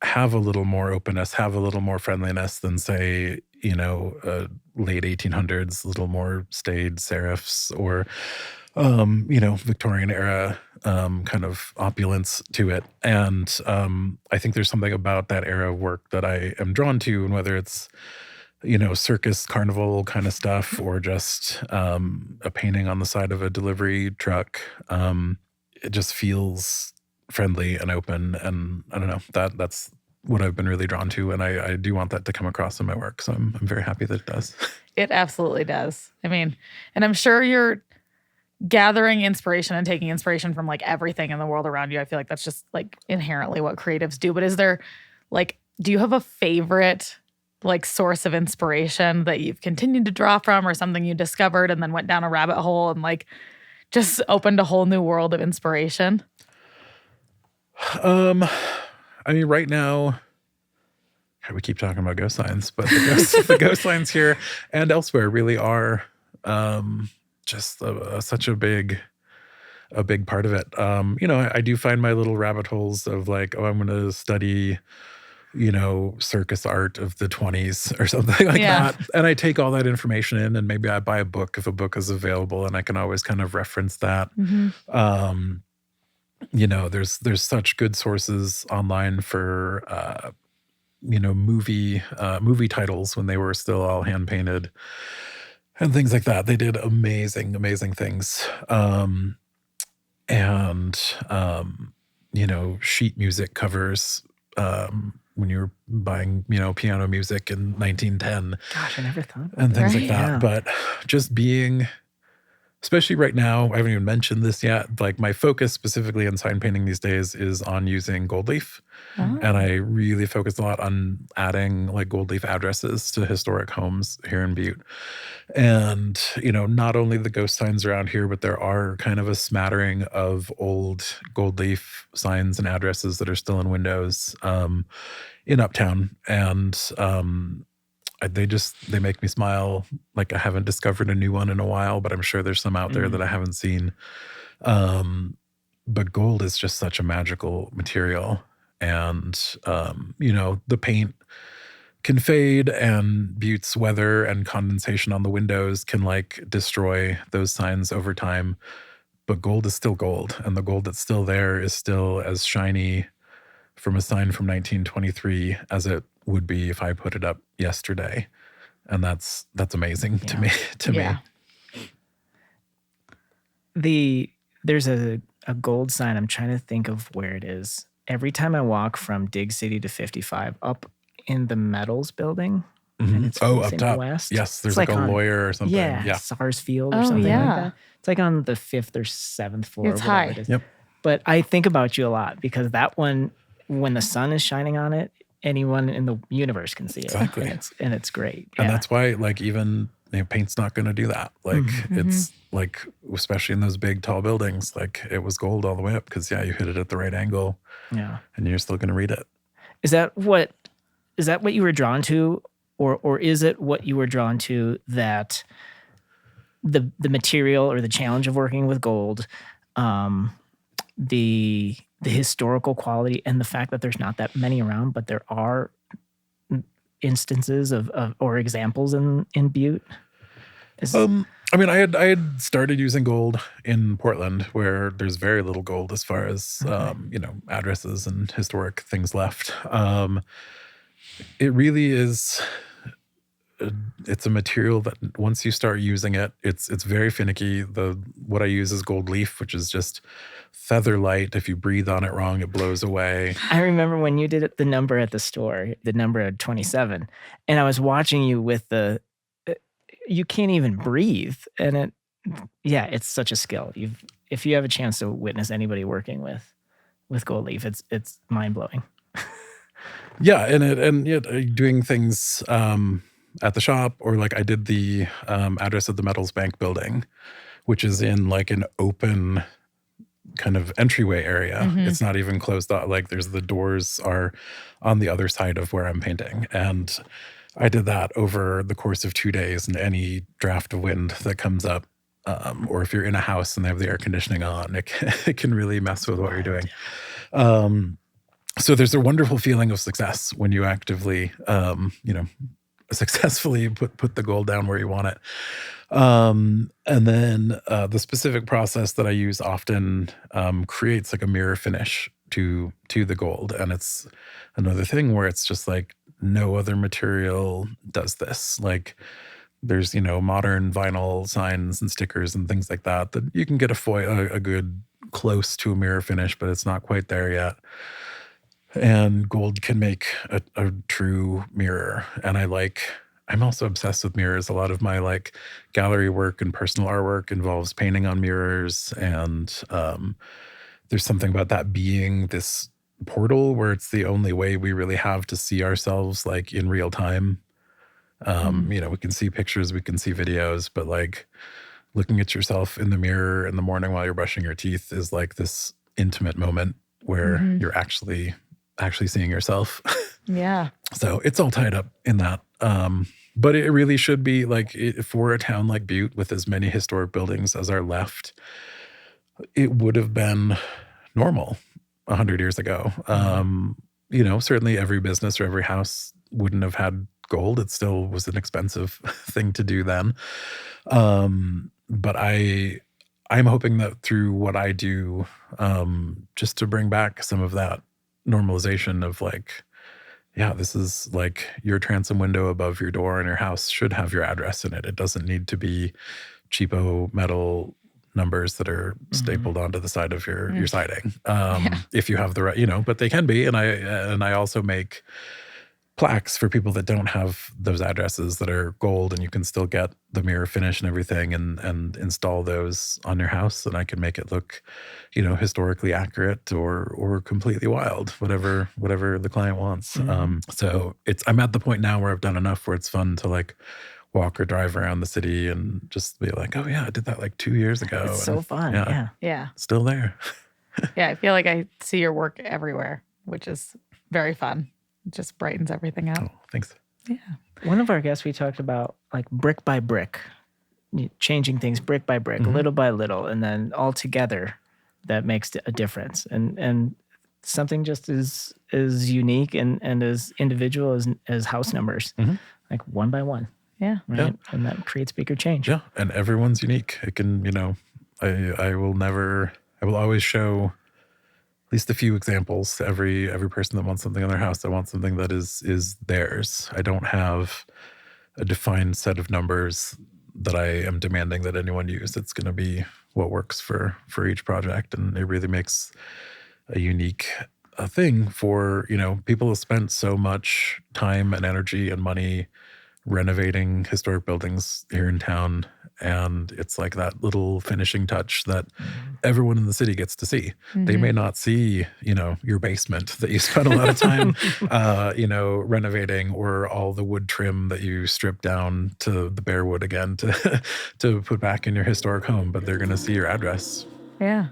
have a little more openness, have a little more friendliness than say, you know, late 1800s, a little more staid serifs or, you know, Victorian era kind of opulence to it. And I think there's something about that era of work that I am drawn to, and whether it's, you know, circus carnival kind of stuff or just a painting on the side of a delivery truck, it just feels friendly and open. And I don't know, that's what I've been really drawn to. And I do want that to come across in my work. So I'm very happy that it does. It absolutely does. I mean, and I'm sure you're gathering inspiration and taking inspiration from like everything in the world around you. I feel like that's just like inherently what creatives do. But is there like, do you have a favorite like source of inspiration that you've continued to draw from, or something you discovered and then went down a rabbit hole and like just opened a whole new world of inspiration? I mean, right now, we keep talking about ghost signs, but the ghost signs here and elsewhere really are just such a big part of it. You know, I do find my little rabbit holes of like, oh, I'm going to study, you know, circus art of the 20s or something like that. And I take all that information in, and maybe I buy a book if a book is available, and I can always kind of reference that. You know, there's such good sources online for, you know, movie titles when they were still all hand painted and things like that. They did amazing things. You know, sheet music covers, when you were buying, you know, piano music in 1910. Gosh, I never thought about and things that. like that. Yeah. But just being, especially right now, I haven't even mentioned this yet, like my focus specifically in sign painting these days is on using gold leaf. And I really focus a lot on adding like gold leaf addresses to historic homes here in Butte. And, you know, not only the ghost signs around here, but there are kind of a smattering of old gold leaf signs and addresses that are still in windows in Uptown. And they make me smile. Like I haven't discovered a new one in a while, but I'm sure there's some out there that I haven't seen. But gold is just such a magical material. And, you know, the paint can fade, and Butte's weather and condensation on the windows can like destroy those signs over time. But gold is still gold. And the gold that's still there is still as shiny from a sign from 1923 as it would be if I put it up yesterday. And that's amazing to me. There's a gold sign. I'm trying to think of where it is. Every time I walk from Dig City to 55 up in the metals building, and it's up facing top. west. Yes, there's It's like a on- lawyer or something. Yeah, Sarsfield or Oh, something yeah. like that. It's like on the 5th or 7th floor. It's whatever high. It is. Yep. But I think about you a lot because that one, when the sun is shining on it, anyone in the universe can see it. Exactly. And it's great. And Yeah. that's why, like, even paint's not going to do that. Like, it's like, especially in those big, tall buildings, like it was gold all the way up because, you hit it at the right angle. Yeah. And you're still going to read it. Is that what you were drawn to, or is it what you were drawn to that the material or the challenge of working with gold, the historical quality, and the fact that there's not that many around, but there are instances of or examples in Butte? I mean, I had started using gold in Portland, where there's very little gold as far as addresses and historic things left. It really is it's a material that once you start using it, it's very finicky. What I use is gold leaf, which is just feather light. If you breathe on it wrong, it blows away. I remember when you did the number at the store, the number 27, and I was watching you with you can't even breathe. And it's such a skill. If you have a chance to witness anybody working with gold leaf, it's mind blowing. Yeah, and doing things at the shop, or like I did the address of the Metals Bank building, which is in like an open kind of entryway area. Mm-hmm. It's not even closed off. Like the doors are on the other side of where I'm painting. And I did that over the course of 2 days, and any draft of wind that comes up, or if you're in a house and they have the air conditioning on, it can really mess with what you're doing. So there's a wonderful feeling of success when you actively, successfully put the gold down where you want it. And then the specific process that I use often creates like a mirror finish to the gold. And it's another thing where it's just like no other material does this. Like there's, modern vinyl signs and stickers and things like that you can get a good close to a mirror finish, but it's not quite there yet. And gold can make a true mirror. And I'm also obsessed with mirrors. A lot of my like gallery work and personal artwork involves painting on mirrors. And there's something about that being this portal where it's the only way we really have to see ourselves like in real time. We can see pictures, we can see videos, but like looking at yourself in the mirror in the morning while you're brushing your teeth is like this intimate moment where you're actually seeing yourself. Yeah. So it's all tied up in that. But it really should be like for a town like Butte with as many historic buildings as are left, it would have been normal 100 years ago. Certainly every business or every house wouldn't have had gold. It still was an expensive thing to do then. But I'm hoping that through what I do, just to bring back some of that normalization of like, yeah, this is like your transom window above your door in your house should have your address in it. It doesn't need to be cheapo metal numbers that are stapled onto the side of your siding. If you have the right, but they can be. And I also make plaques for people that don't have those addresses that are gold, and you can still get the mirror finish and everything and install those on your house, and I can make it look, historically accurate or completely wild, whatever the client wants. So I'm at the point now where I've done enough where it's fun to like walk or drive around the city and just be like, oh yeah, I did that like 2 years ago. It's so fun. Yeah. Still there. Yeah, I feel like I see your work everywhere, which is very fun. It just brightens everything out. Oh, thanks. Yeah. One of our guests, we talked about like brick by brick, changing things brick by brick, little by little, and then all together that makes a difference. And something just as unique and as individual as house numbers, like one by one. Yeah. Right. Yeah. And that creates bigger change. Yeah. And everyone's unique. It can, I will always show at least a few examples to every person that wants something in their house. I want something that is theirs. I don't have a defined set of numbers that I am demanding that anyone use. It's going to be what works for each project. And it really makes a unique thing for, people have spent so much time and energy and money renovating historic buildings here in town. And it's like that little finishing touch that everyone in the city gets to see. They may not see, your basement that you spent a lot of time, renovating, or all the wood trim that you strip down to the bare wood again to put back in your historic home, but they're going to see your address. Yeah.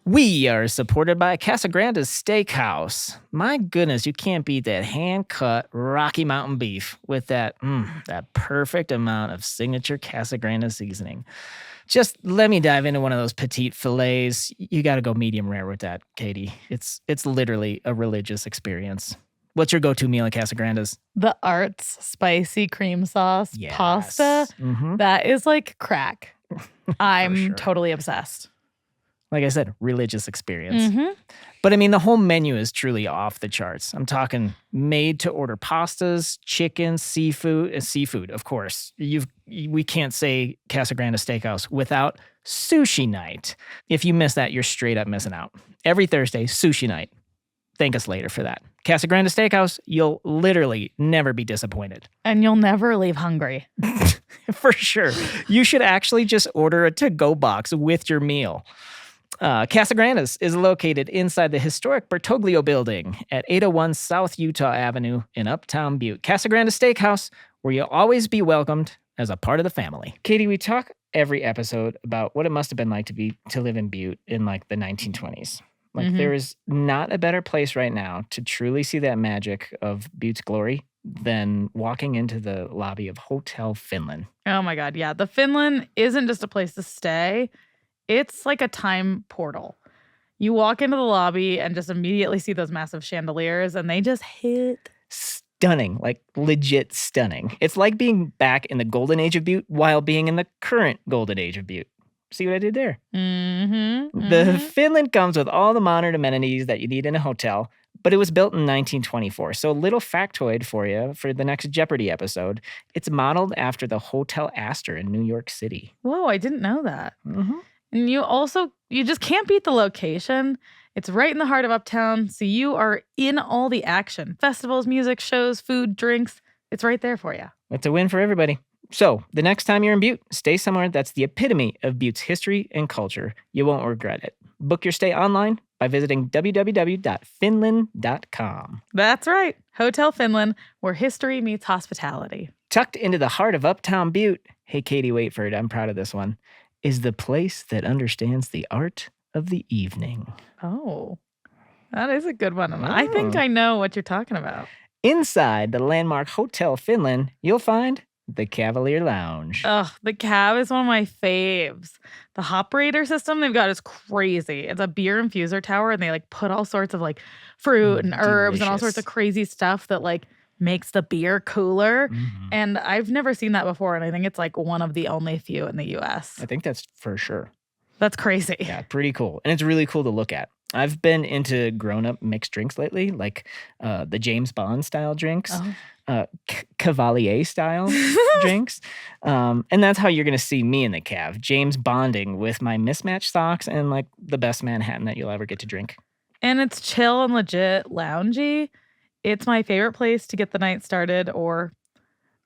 We are supported by Casa Grande's Steakhouse. My goodness, you can't beat that hand-cut Rocky Mountain beef with that perfect amount of signature Casa Grande seasoning. Just let me dive into one of those petite fillets. You got to go medium rare with that, Katie. It's literally a religious experience. What's your go-to meal at Casa Grande's? The Arts spicy cream sauce pasta. That is like crack. I'm totally obsessed. Like I said, religious experience. Mm-hmm. But I mean, the whole menu is truly off the charts. I'm talking made to order pastas, chicken, seafood, of course. We can't say Casa Grande Steakhouse without sushi night. If you miss that, you're straight up missing out. Every Thursday, sushi night. Thank us later for that. Casa Grande Steakhouse, you'll literally never be disappointed. And you'll never leave hungry. For sure. You should actually just order a to-go box with your meal. Casa Grande's is located inside the historic Bertoglio building at 801 South Utah Avenue in Uptown Butte. Casa Grande Steakhouse, where you'll always be welcomed as a part of the family. Katie, we talk every episode about what it must have been like to live in Butte in like the 1920s. Like there is not a better place right now to truly see that magic of Butte's glory than walking into the lobby of Hotel Finland. Oh my God, yeah. The Finland isn't just a place to stay. It's like a time portal. You walk into the lobby and just immediately see those massive chandeliers and they just hit. Stunning, like legit stunning. It's like being back in the golden age of Butte while being in the current golden age of Butte. See what I did there? The Finland comes with all the modern amenities that you need in a hotel, but it was built in 1924. So a little factoid for you for the next Jeopardy episode. It's modeled after the Hotel Astor in New York City. Whoa, I didn't know that. And you just can't beat the location. It's right in the heart of Uptown, so you are in all the action. Festivals, music, shows, food, drinks. It's right there for you. It's a win for everybody. So, the next time you're in Butte, stay somewhere that's the epitome of Butte's history and culture. You won't regret it. Book your stay online by visiting www.finland.com. That's right. Hotel Finland, where history meets hospitality. Tucked into the heart of Uptown Butte, hey, Katie Waitford, I'm proud of this one, is the place that understands the art of the evening. Oh, that is a good one. I think I know what you're talking about. Inside the landmark Hotel Finland, you'll find the Cavalier Lounge. Ugh, the Cav is one of my faves. The Hoperator system they've got is crazy. It's a beer infuser tower, and they like put all sorts of like fruit and herbs and all sorts of crazy stuff that like makes the beer cooler. And I've never seen that before, and I think it's like one of the only few in the U.S. I think that's for sure. That's crazy. Yeah, pretty cool. And it's really cool to look at. I've been into grown-up mixed drinks lately, like the James Bond style drinks, Cavalier style drinks. And that's how you're going to see me in the Cav, James Bonding with my mismatched socks and like the best Manhattan that you'll ever get to drink. And it's chill and legit loungy. It's my favorite place to get the night started or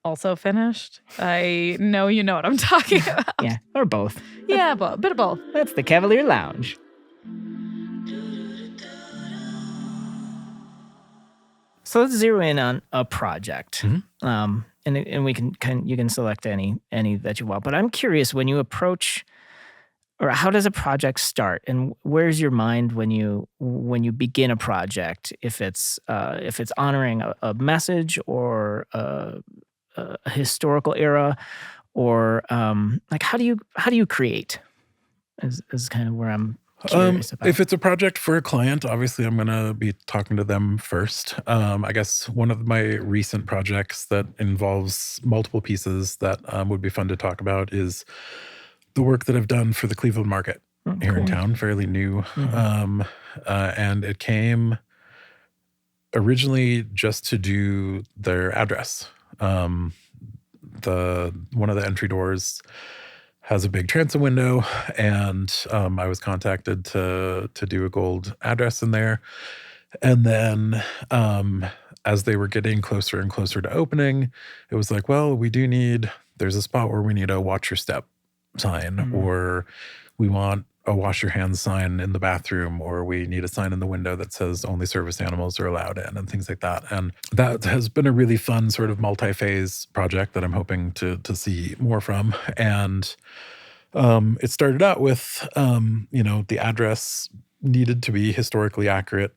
also finished. I know you know what I'm talking about. Yeah, or both. Yeah, a bit of both. That's the Cavalier Lounge. So let's zero in on a project, and we you can select any that you want. But I'm curious, when you approach, or how does a project start, and where's your mind when you begin a project? If it's honoring a message or a historical era, or like how do you create? Is kind of where I'm curious about. If it's a project for a client, obviously I'm going to be talking to them first. I guess one of my recent projects that involves multiple pieces that would be fun to talk about is the work that I've done for the Cleveland Market here in town, fairly new. And it came originally just to do their address. One of the entry doors has a big transom window, and I was contacted to do a gold address in there. And then as they were getting closer and closer to opening, it was like, well, there's a spot where we need a watch your step sign, or we want a wash your hands sign in the bathroom, or we need a sign in the window that says only service animals are allowed in, and things like that. And that has been a really fun sort of multi-phase project that I'm hoping to see more from. And it started out with, the address needed to be historically accurate,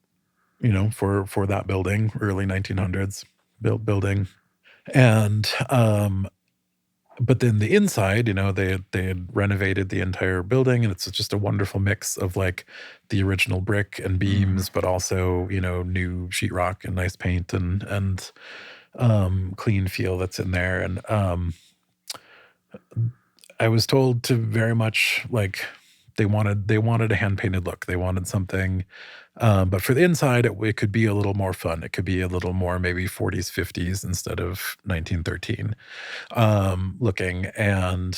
for that building, early 1900s built building. And but then the inside, they had renovated the entire building, and it's just a wonderful mix of like the original brick and beams, but also, new sheetrock and nice paint and clean feel that's in there. And I was told to very much like they wanted a hand painted look. They wanted something, but for the inside, it could be a little more fun. It could be a little more maybe 40s, 50s instead of 1913 looking. And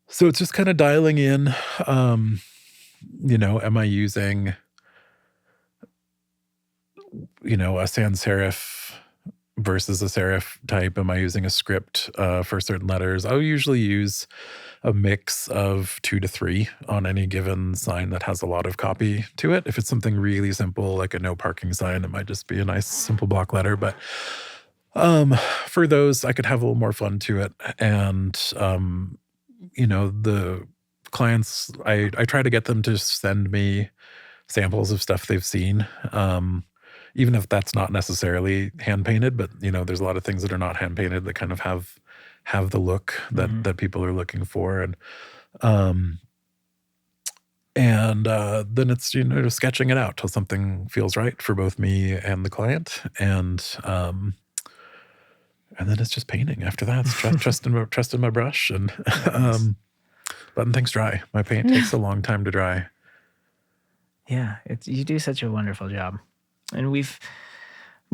so it's just kind of dialing in. Am I using, a sans serif versus a serif type? Am I using a script for certain letters? I'll usually use a mix of 2 to 3 on any given sign that has a lot of copy to it. If it's something really simple, like a no parking sign, it might just be a nice simple block letter. But for those, I could have a little more fun to it. And, the clients, I try to get them to send me samples of stuff they've seen. Even if that's not necessarily hand painted, but there's a lot of things that are not hand painted that kind of have the look that people are looking for, and then it's just sketching it out till something feels right for both me and the client, and then it's just painting. After that, it's trusting my brush and letting things dry. My paint takes a long time to dry. Yeah, you do such a wonderful job. And we've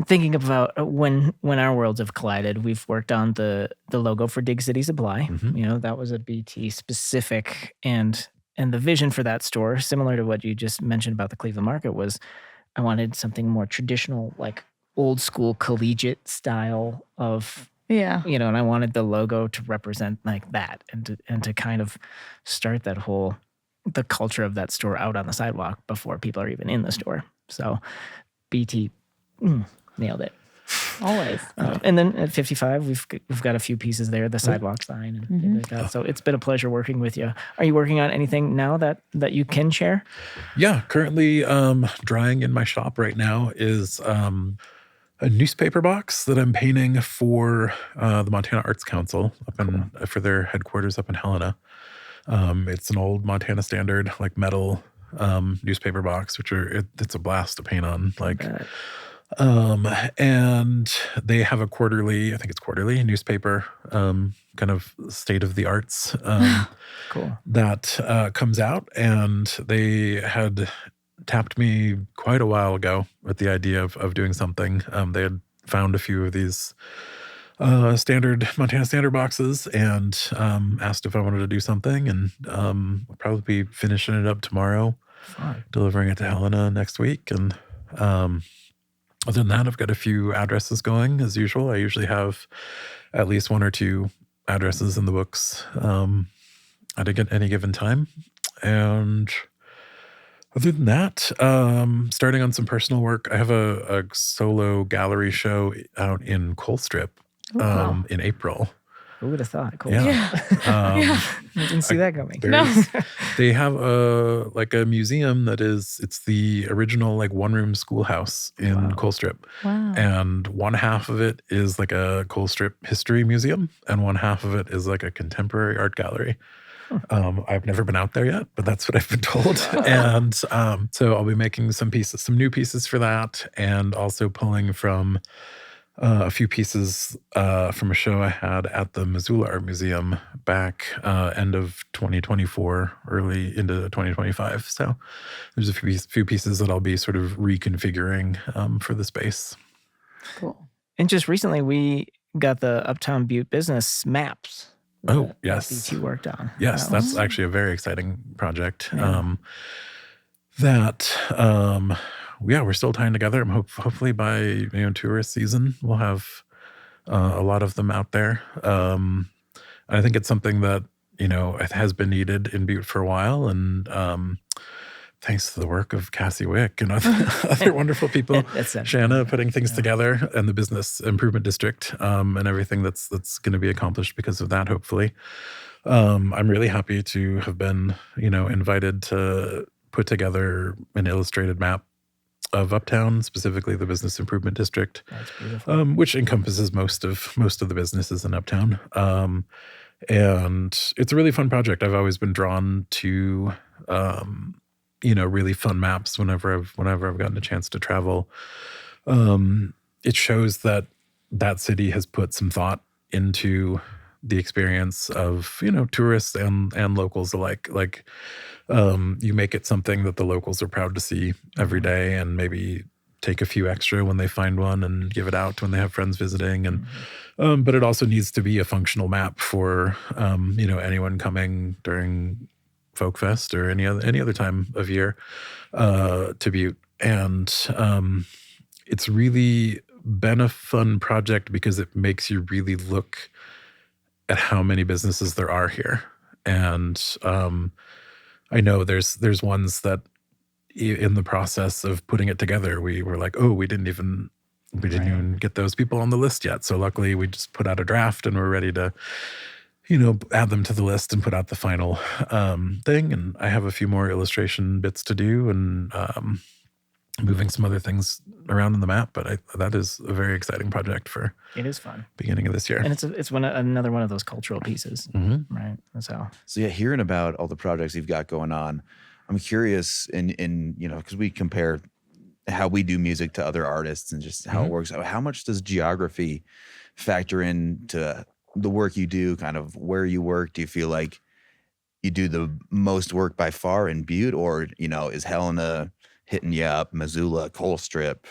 thinking about when our worlds have collided. We've worked on the logo for Dig City Supply. That was a BT specific, and the vision for that store, similar to what you just mentioned about the Cleveland Market, was I wanted something more traditional, like old school collegiate style of and I wanted the logo to represent like that, and to kind of start the culture of that store out on the sidewalk before people are even in the store. So BT nailed it. Always. And then at 55, we've got a few pieces there, the sidewalk sign and things like that. So it's been a pleasure working with you. Are you working on anything now that you can share? Yeah, currently drying in my shop right now is a newspaper box that I'm painting for the Montana Arts Council for their headquarters up in Helena. It's an old Montana Standard, like metal newspaper box, it's a blast to paint on. And they have a quarterly newspaper, kind of state of the arts, Cool. that comes out. And they had tapped me quite a while ago with the idea of doing something. They had found a few of these Montana Standard boxes and asked if I wanted to do something, and I'll probably be finishing it up tomorrow, delivering it to Helena next week. And other than that, I've got a few addresses going as usual. I usually have at least 1 or 2 addresses in the books at any given time. And other than that, starting on some personal work. I have a solo gallery show out in Colstrip in April. Who would have thought? Cool. Yeah. I didn't see that coming. They have a museum it's the original one-room schoolhouse in Colstrip. Wow. And one half of it is like a Colstrip history museum, and one half of it is like a contemporary art gallery. I've never been out there yet, but that's what I've been told. And so I'll be making some new pieces for that, and also pulling from a few pieces from a show I had at the Missoula Art Museum back end of 2024, early into 2025. So there's a few pieces that I'll be sort of reconfiguring for the space. Cool. And just recently, we got the Uptown Butte business maps. Yes. BT worked on. Yes, that's actually a very exciting project. Yeah. We're still tying together. I'm hopefully by tourist season we'll have a lot of them out there. I think it's something that it has been needed in Butte for a while, and thanks to the work of Cassie Wick and other wonderful people, Shanna putting things together, and the Business Improvement District, and everything that's going to be accomplished because of that, hopefully. I'm really happy to have been, invited to put together an illustrated map of Uptown, specifically the Business Improvement District. That's beautiful. Which encompasses most of the businesses in Uptown. And it's a really fun project. I've always been drawn to really fun maps whenever I've gotten a chance to travel. It shows that city has put some thought into the experience of, tourists and locals alike. Like, you make it something that the locals are proud to see every day, and maybe take a few extra when they find one and give it out when they have friends visiting. And but it also needs to be a functional map for anyone coming during Folk Fest or any other time of year to Butte. And it's really been a fun project because it makes you really look at how many businesses there are here. And I know there's ones that in the process of putting it together, we were like, oh, we didn't even get those people on the list yet. So luckily we just put out a draft and we're ready to, add them to the list and put out the final thing. And I have a few more illustration bits to do and moving some other things around in the map. But that is a very exciting project for It is fun. beginning of this year. And it's another one of those cultural pieces, right? So yeah, hearing about all the projects you've got going on, I'm curious in because we compare how we do music to other artists and just how it works. How much does geography factor into the work you do, kind of where you work? Do you feel like you do the most work by far in Butte, or, is Helena hitting you up, Missoula, Colstrip?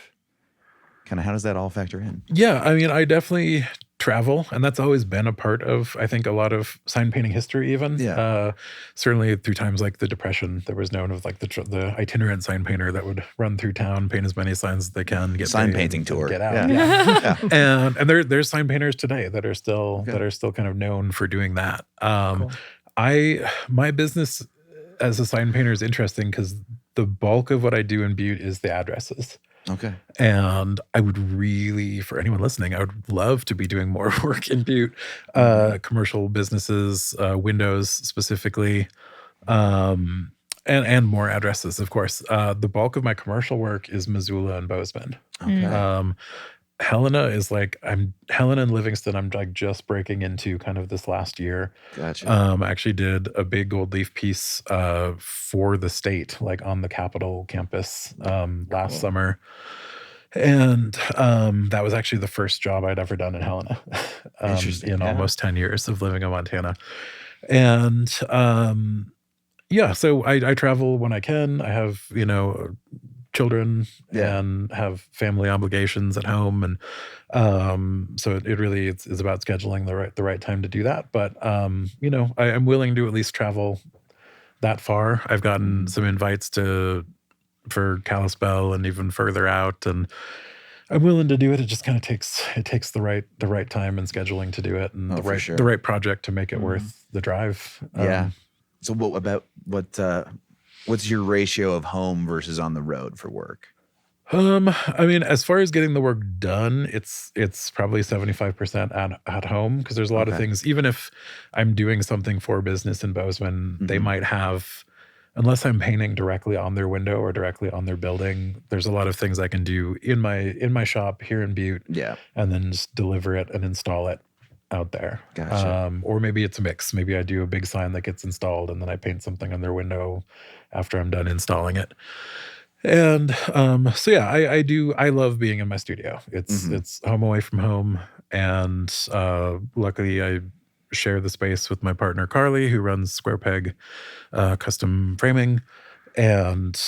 Kind of how does that all factor in? Yeah, I mean, I definitely travel, and that's always been a part of, I think, a lot of sign painting history even. Yeah. Certainly through times like the Depression, there was known of like the itinerant sign painter that would run through town, paint as many signs as they can, get Sign paid, painting and tour. get out. Yeah. And there's sign painters today that are still kind of known for doing that. Cool. My business as a sign painter is interesting because the bulk of what I do in Butte is the addresses. Okay. And I would really, for anyone listening, I would love to be doing more work in Butte, commercial businesses, windows specifically, and more addresses, of course. The bulk of my commercial work is Missoula and Bozeman. Okay. Helena is Helena and Livingston, I'm like just breaking into kind of this last year. Gotcha. I actually did a big gold leaf piece for the state, like on the Capitol campus last summer. And that was actually the first job I'd ever done in Helena in almost 10 years of living in Montana. And so I travel when I can. I have, children and have family obligations at home, and so it really is about scheduling the right time to do that. But I'm willing to at least travel that far. I've gotten some invites for Kalispell and even further out, and I'm willing to do it. It just kind of takes the right time and scheduling to do it, and the right project to make it worth the drive. So what's your ratio of home versus on the road for work? I mean, as far as getting the work done, it's probably 75% at home, because there's a lot of things. Even if I'm doing something for business in Bozeman, they might have, unless I'm painting directly on their window or directly on their building, there's a lot of things I can do in my shop here in Butte, and then just deliver it and install it out there. Gotcha. Or maybe it's a mix. Maybe I do a big sign that gets installed and then I paint something on their window after I'm done installing it. And I love being in my studio. It's home away from home. And luckily I share the space with my partner Carly, who runs Square Peg Custom Framing. And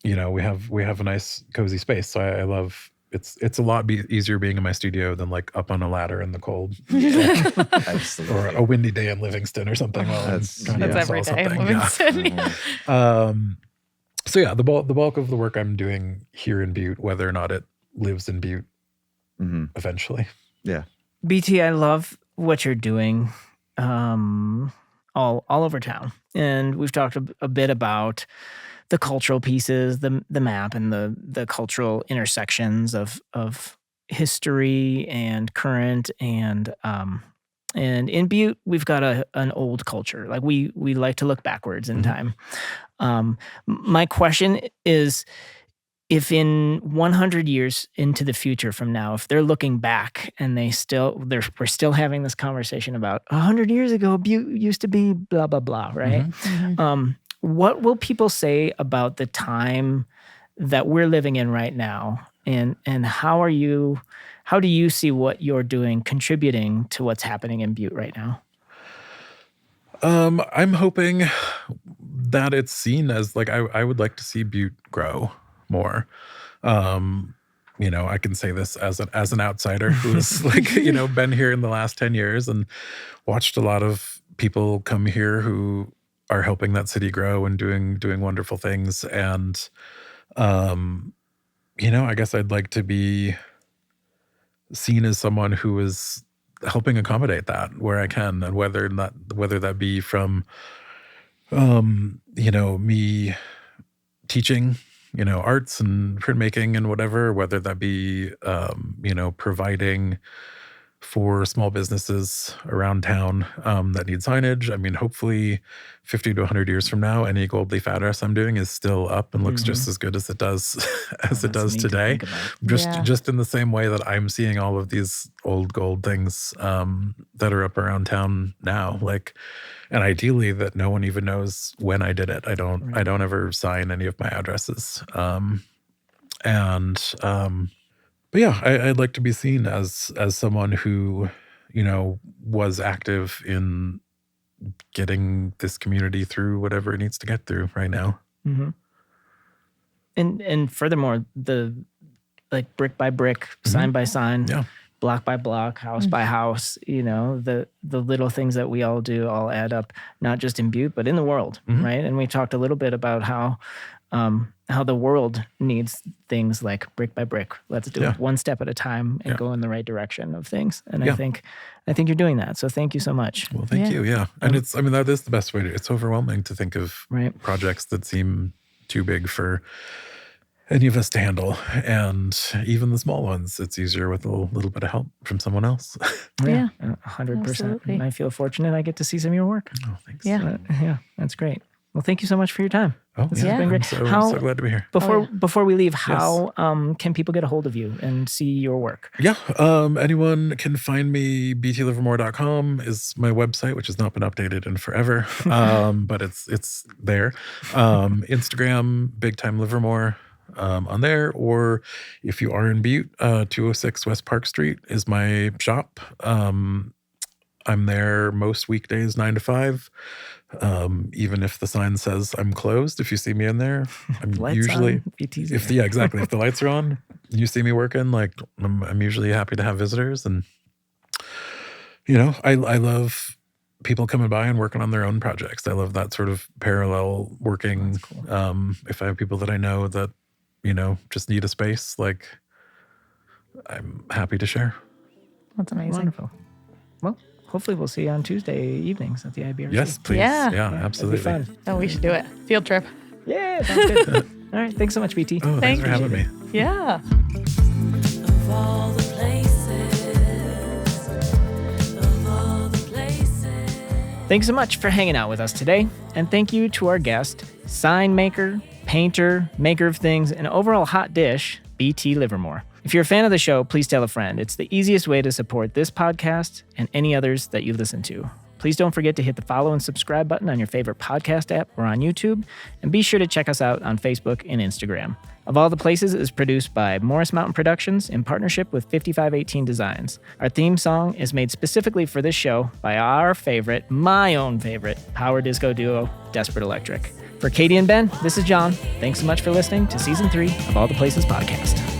we have a nice cozy space. So I love it's a lot easier being in my studio than like up on a ladder in the cold. Absolutely. Or a windy day in Livingston or something. That's every day in Livingston. So the bulk of the work I'm doing here in Butte, whether or not it lives in Butte eventually. Yeah. BT, I love what you're doing all over town. And we've talked a bit about the cultural pieces, the map, and the cultural intersections of history and current, and in Butte we've got an old culture. Like we like to look backwards in time. My question is, if in 100 years into the future from now, if they're looking back and we're still having this conversation about 100 years ago, Butte used to be blah blah blah, right? What will people say about the time that we're living in right now, and how are you how do you see what you're doing contributing to what's happening in Butte right now? I'm hoping that it's seen as like I would like to see Butte grow more. I can say this as an outsider who's been here in the last 10 years and watched a lot of people come here who are helping that city grow and doing wonderful things. And I guess I'd like to be seen as someone who is helping accommodate that where I can, and whether that be from me teaching arts and printmaking and whatever, whether that be providing for small businesses around town that need signage. I mean, hopefully 50 to 100 years from now, any gold leaf address I'm doing is still up and looks just as good as it does today. Just in the same way that I'm seeing all of these old gold things that are up around town now. And ideally that no one even knows when I did it. I don't ever sign any of my addresses. But yeah, I'd like to be seen as someone who, was active in getting this community through whatever it needs to get through right now. Mm-hmm. And furthermore, the brick by brick, sign by sign, block by block, house by house, the little things that we all do all add up, not just in Butte, but in the world, right? And we talked a little bit about how the world needs things like brick by brick. Let's do it one step at a time and go in the right direction of things. And I think you're doing that. So thank you so much. Well, thank you. Yeah. And that is the best way it's overwhelming to think of projects that seem too big for any of us to handle. And even the small ones, it's easier with a little bit of help from someone else. 100%. And I feel fortunate I get to see some of your work. Oh, thanks. Yeah, that's great. Well, thank you so much for your time. Oh, this has been great. I'm so glad to be here. Before we leave, how can people get a hold of you and see your work? Yeah, anyone can find me. btlivermore.com is my website, which has not been updated in forever, but it's there. Instagram, Big Time Livermore on there. Or if you are in Butte, 206 West Park Street is my shop. I'm there most weekdays, 9 to 5. Even if the sign says I'm closed, if you see me in there, I'm usually if the lights are on, you see me working. I'm usually happy to have visitors, and I love people coming by and working on their own projects. I love that sort of parallel working. Cool. If I have people that I know that just need a space, I'm happy to share. That's amazing. Wonderful. Well, hopefully we'll see you on Tuesday evenings at the IBRC. Yes, please. Yeah, absolutely. That'd be fun. Oh, we should do it. Field trip. Yeah, sounds good. All right, thanks so much, BT. Oh, thanks for having me. Yeah. Of all the places. Thanks so much for hanging out with us today. And thank you to our guest, sign maker, painter, maker of things, and overall hot dish, BT Livermore. If you're a fan of the show, please tell a friend. It's the easiest way to support this podcast and any others that you listen to. Please don't forget to hit the follow and subscribe button on your favorite podcast app or on YouTube, and be sure to check us out on Facebook and Instagram. Of All the Places is produced by Morris Mountain Productions in partnership with 5518 Designs. Our theme song is made specifically for this show by my own favorite, power disco duo, Desperate Electric. For Katie and Ben, this is John. Thanks so much for listening to Season 3 of All the Places podcast.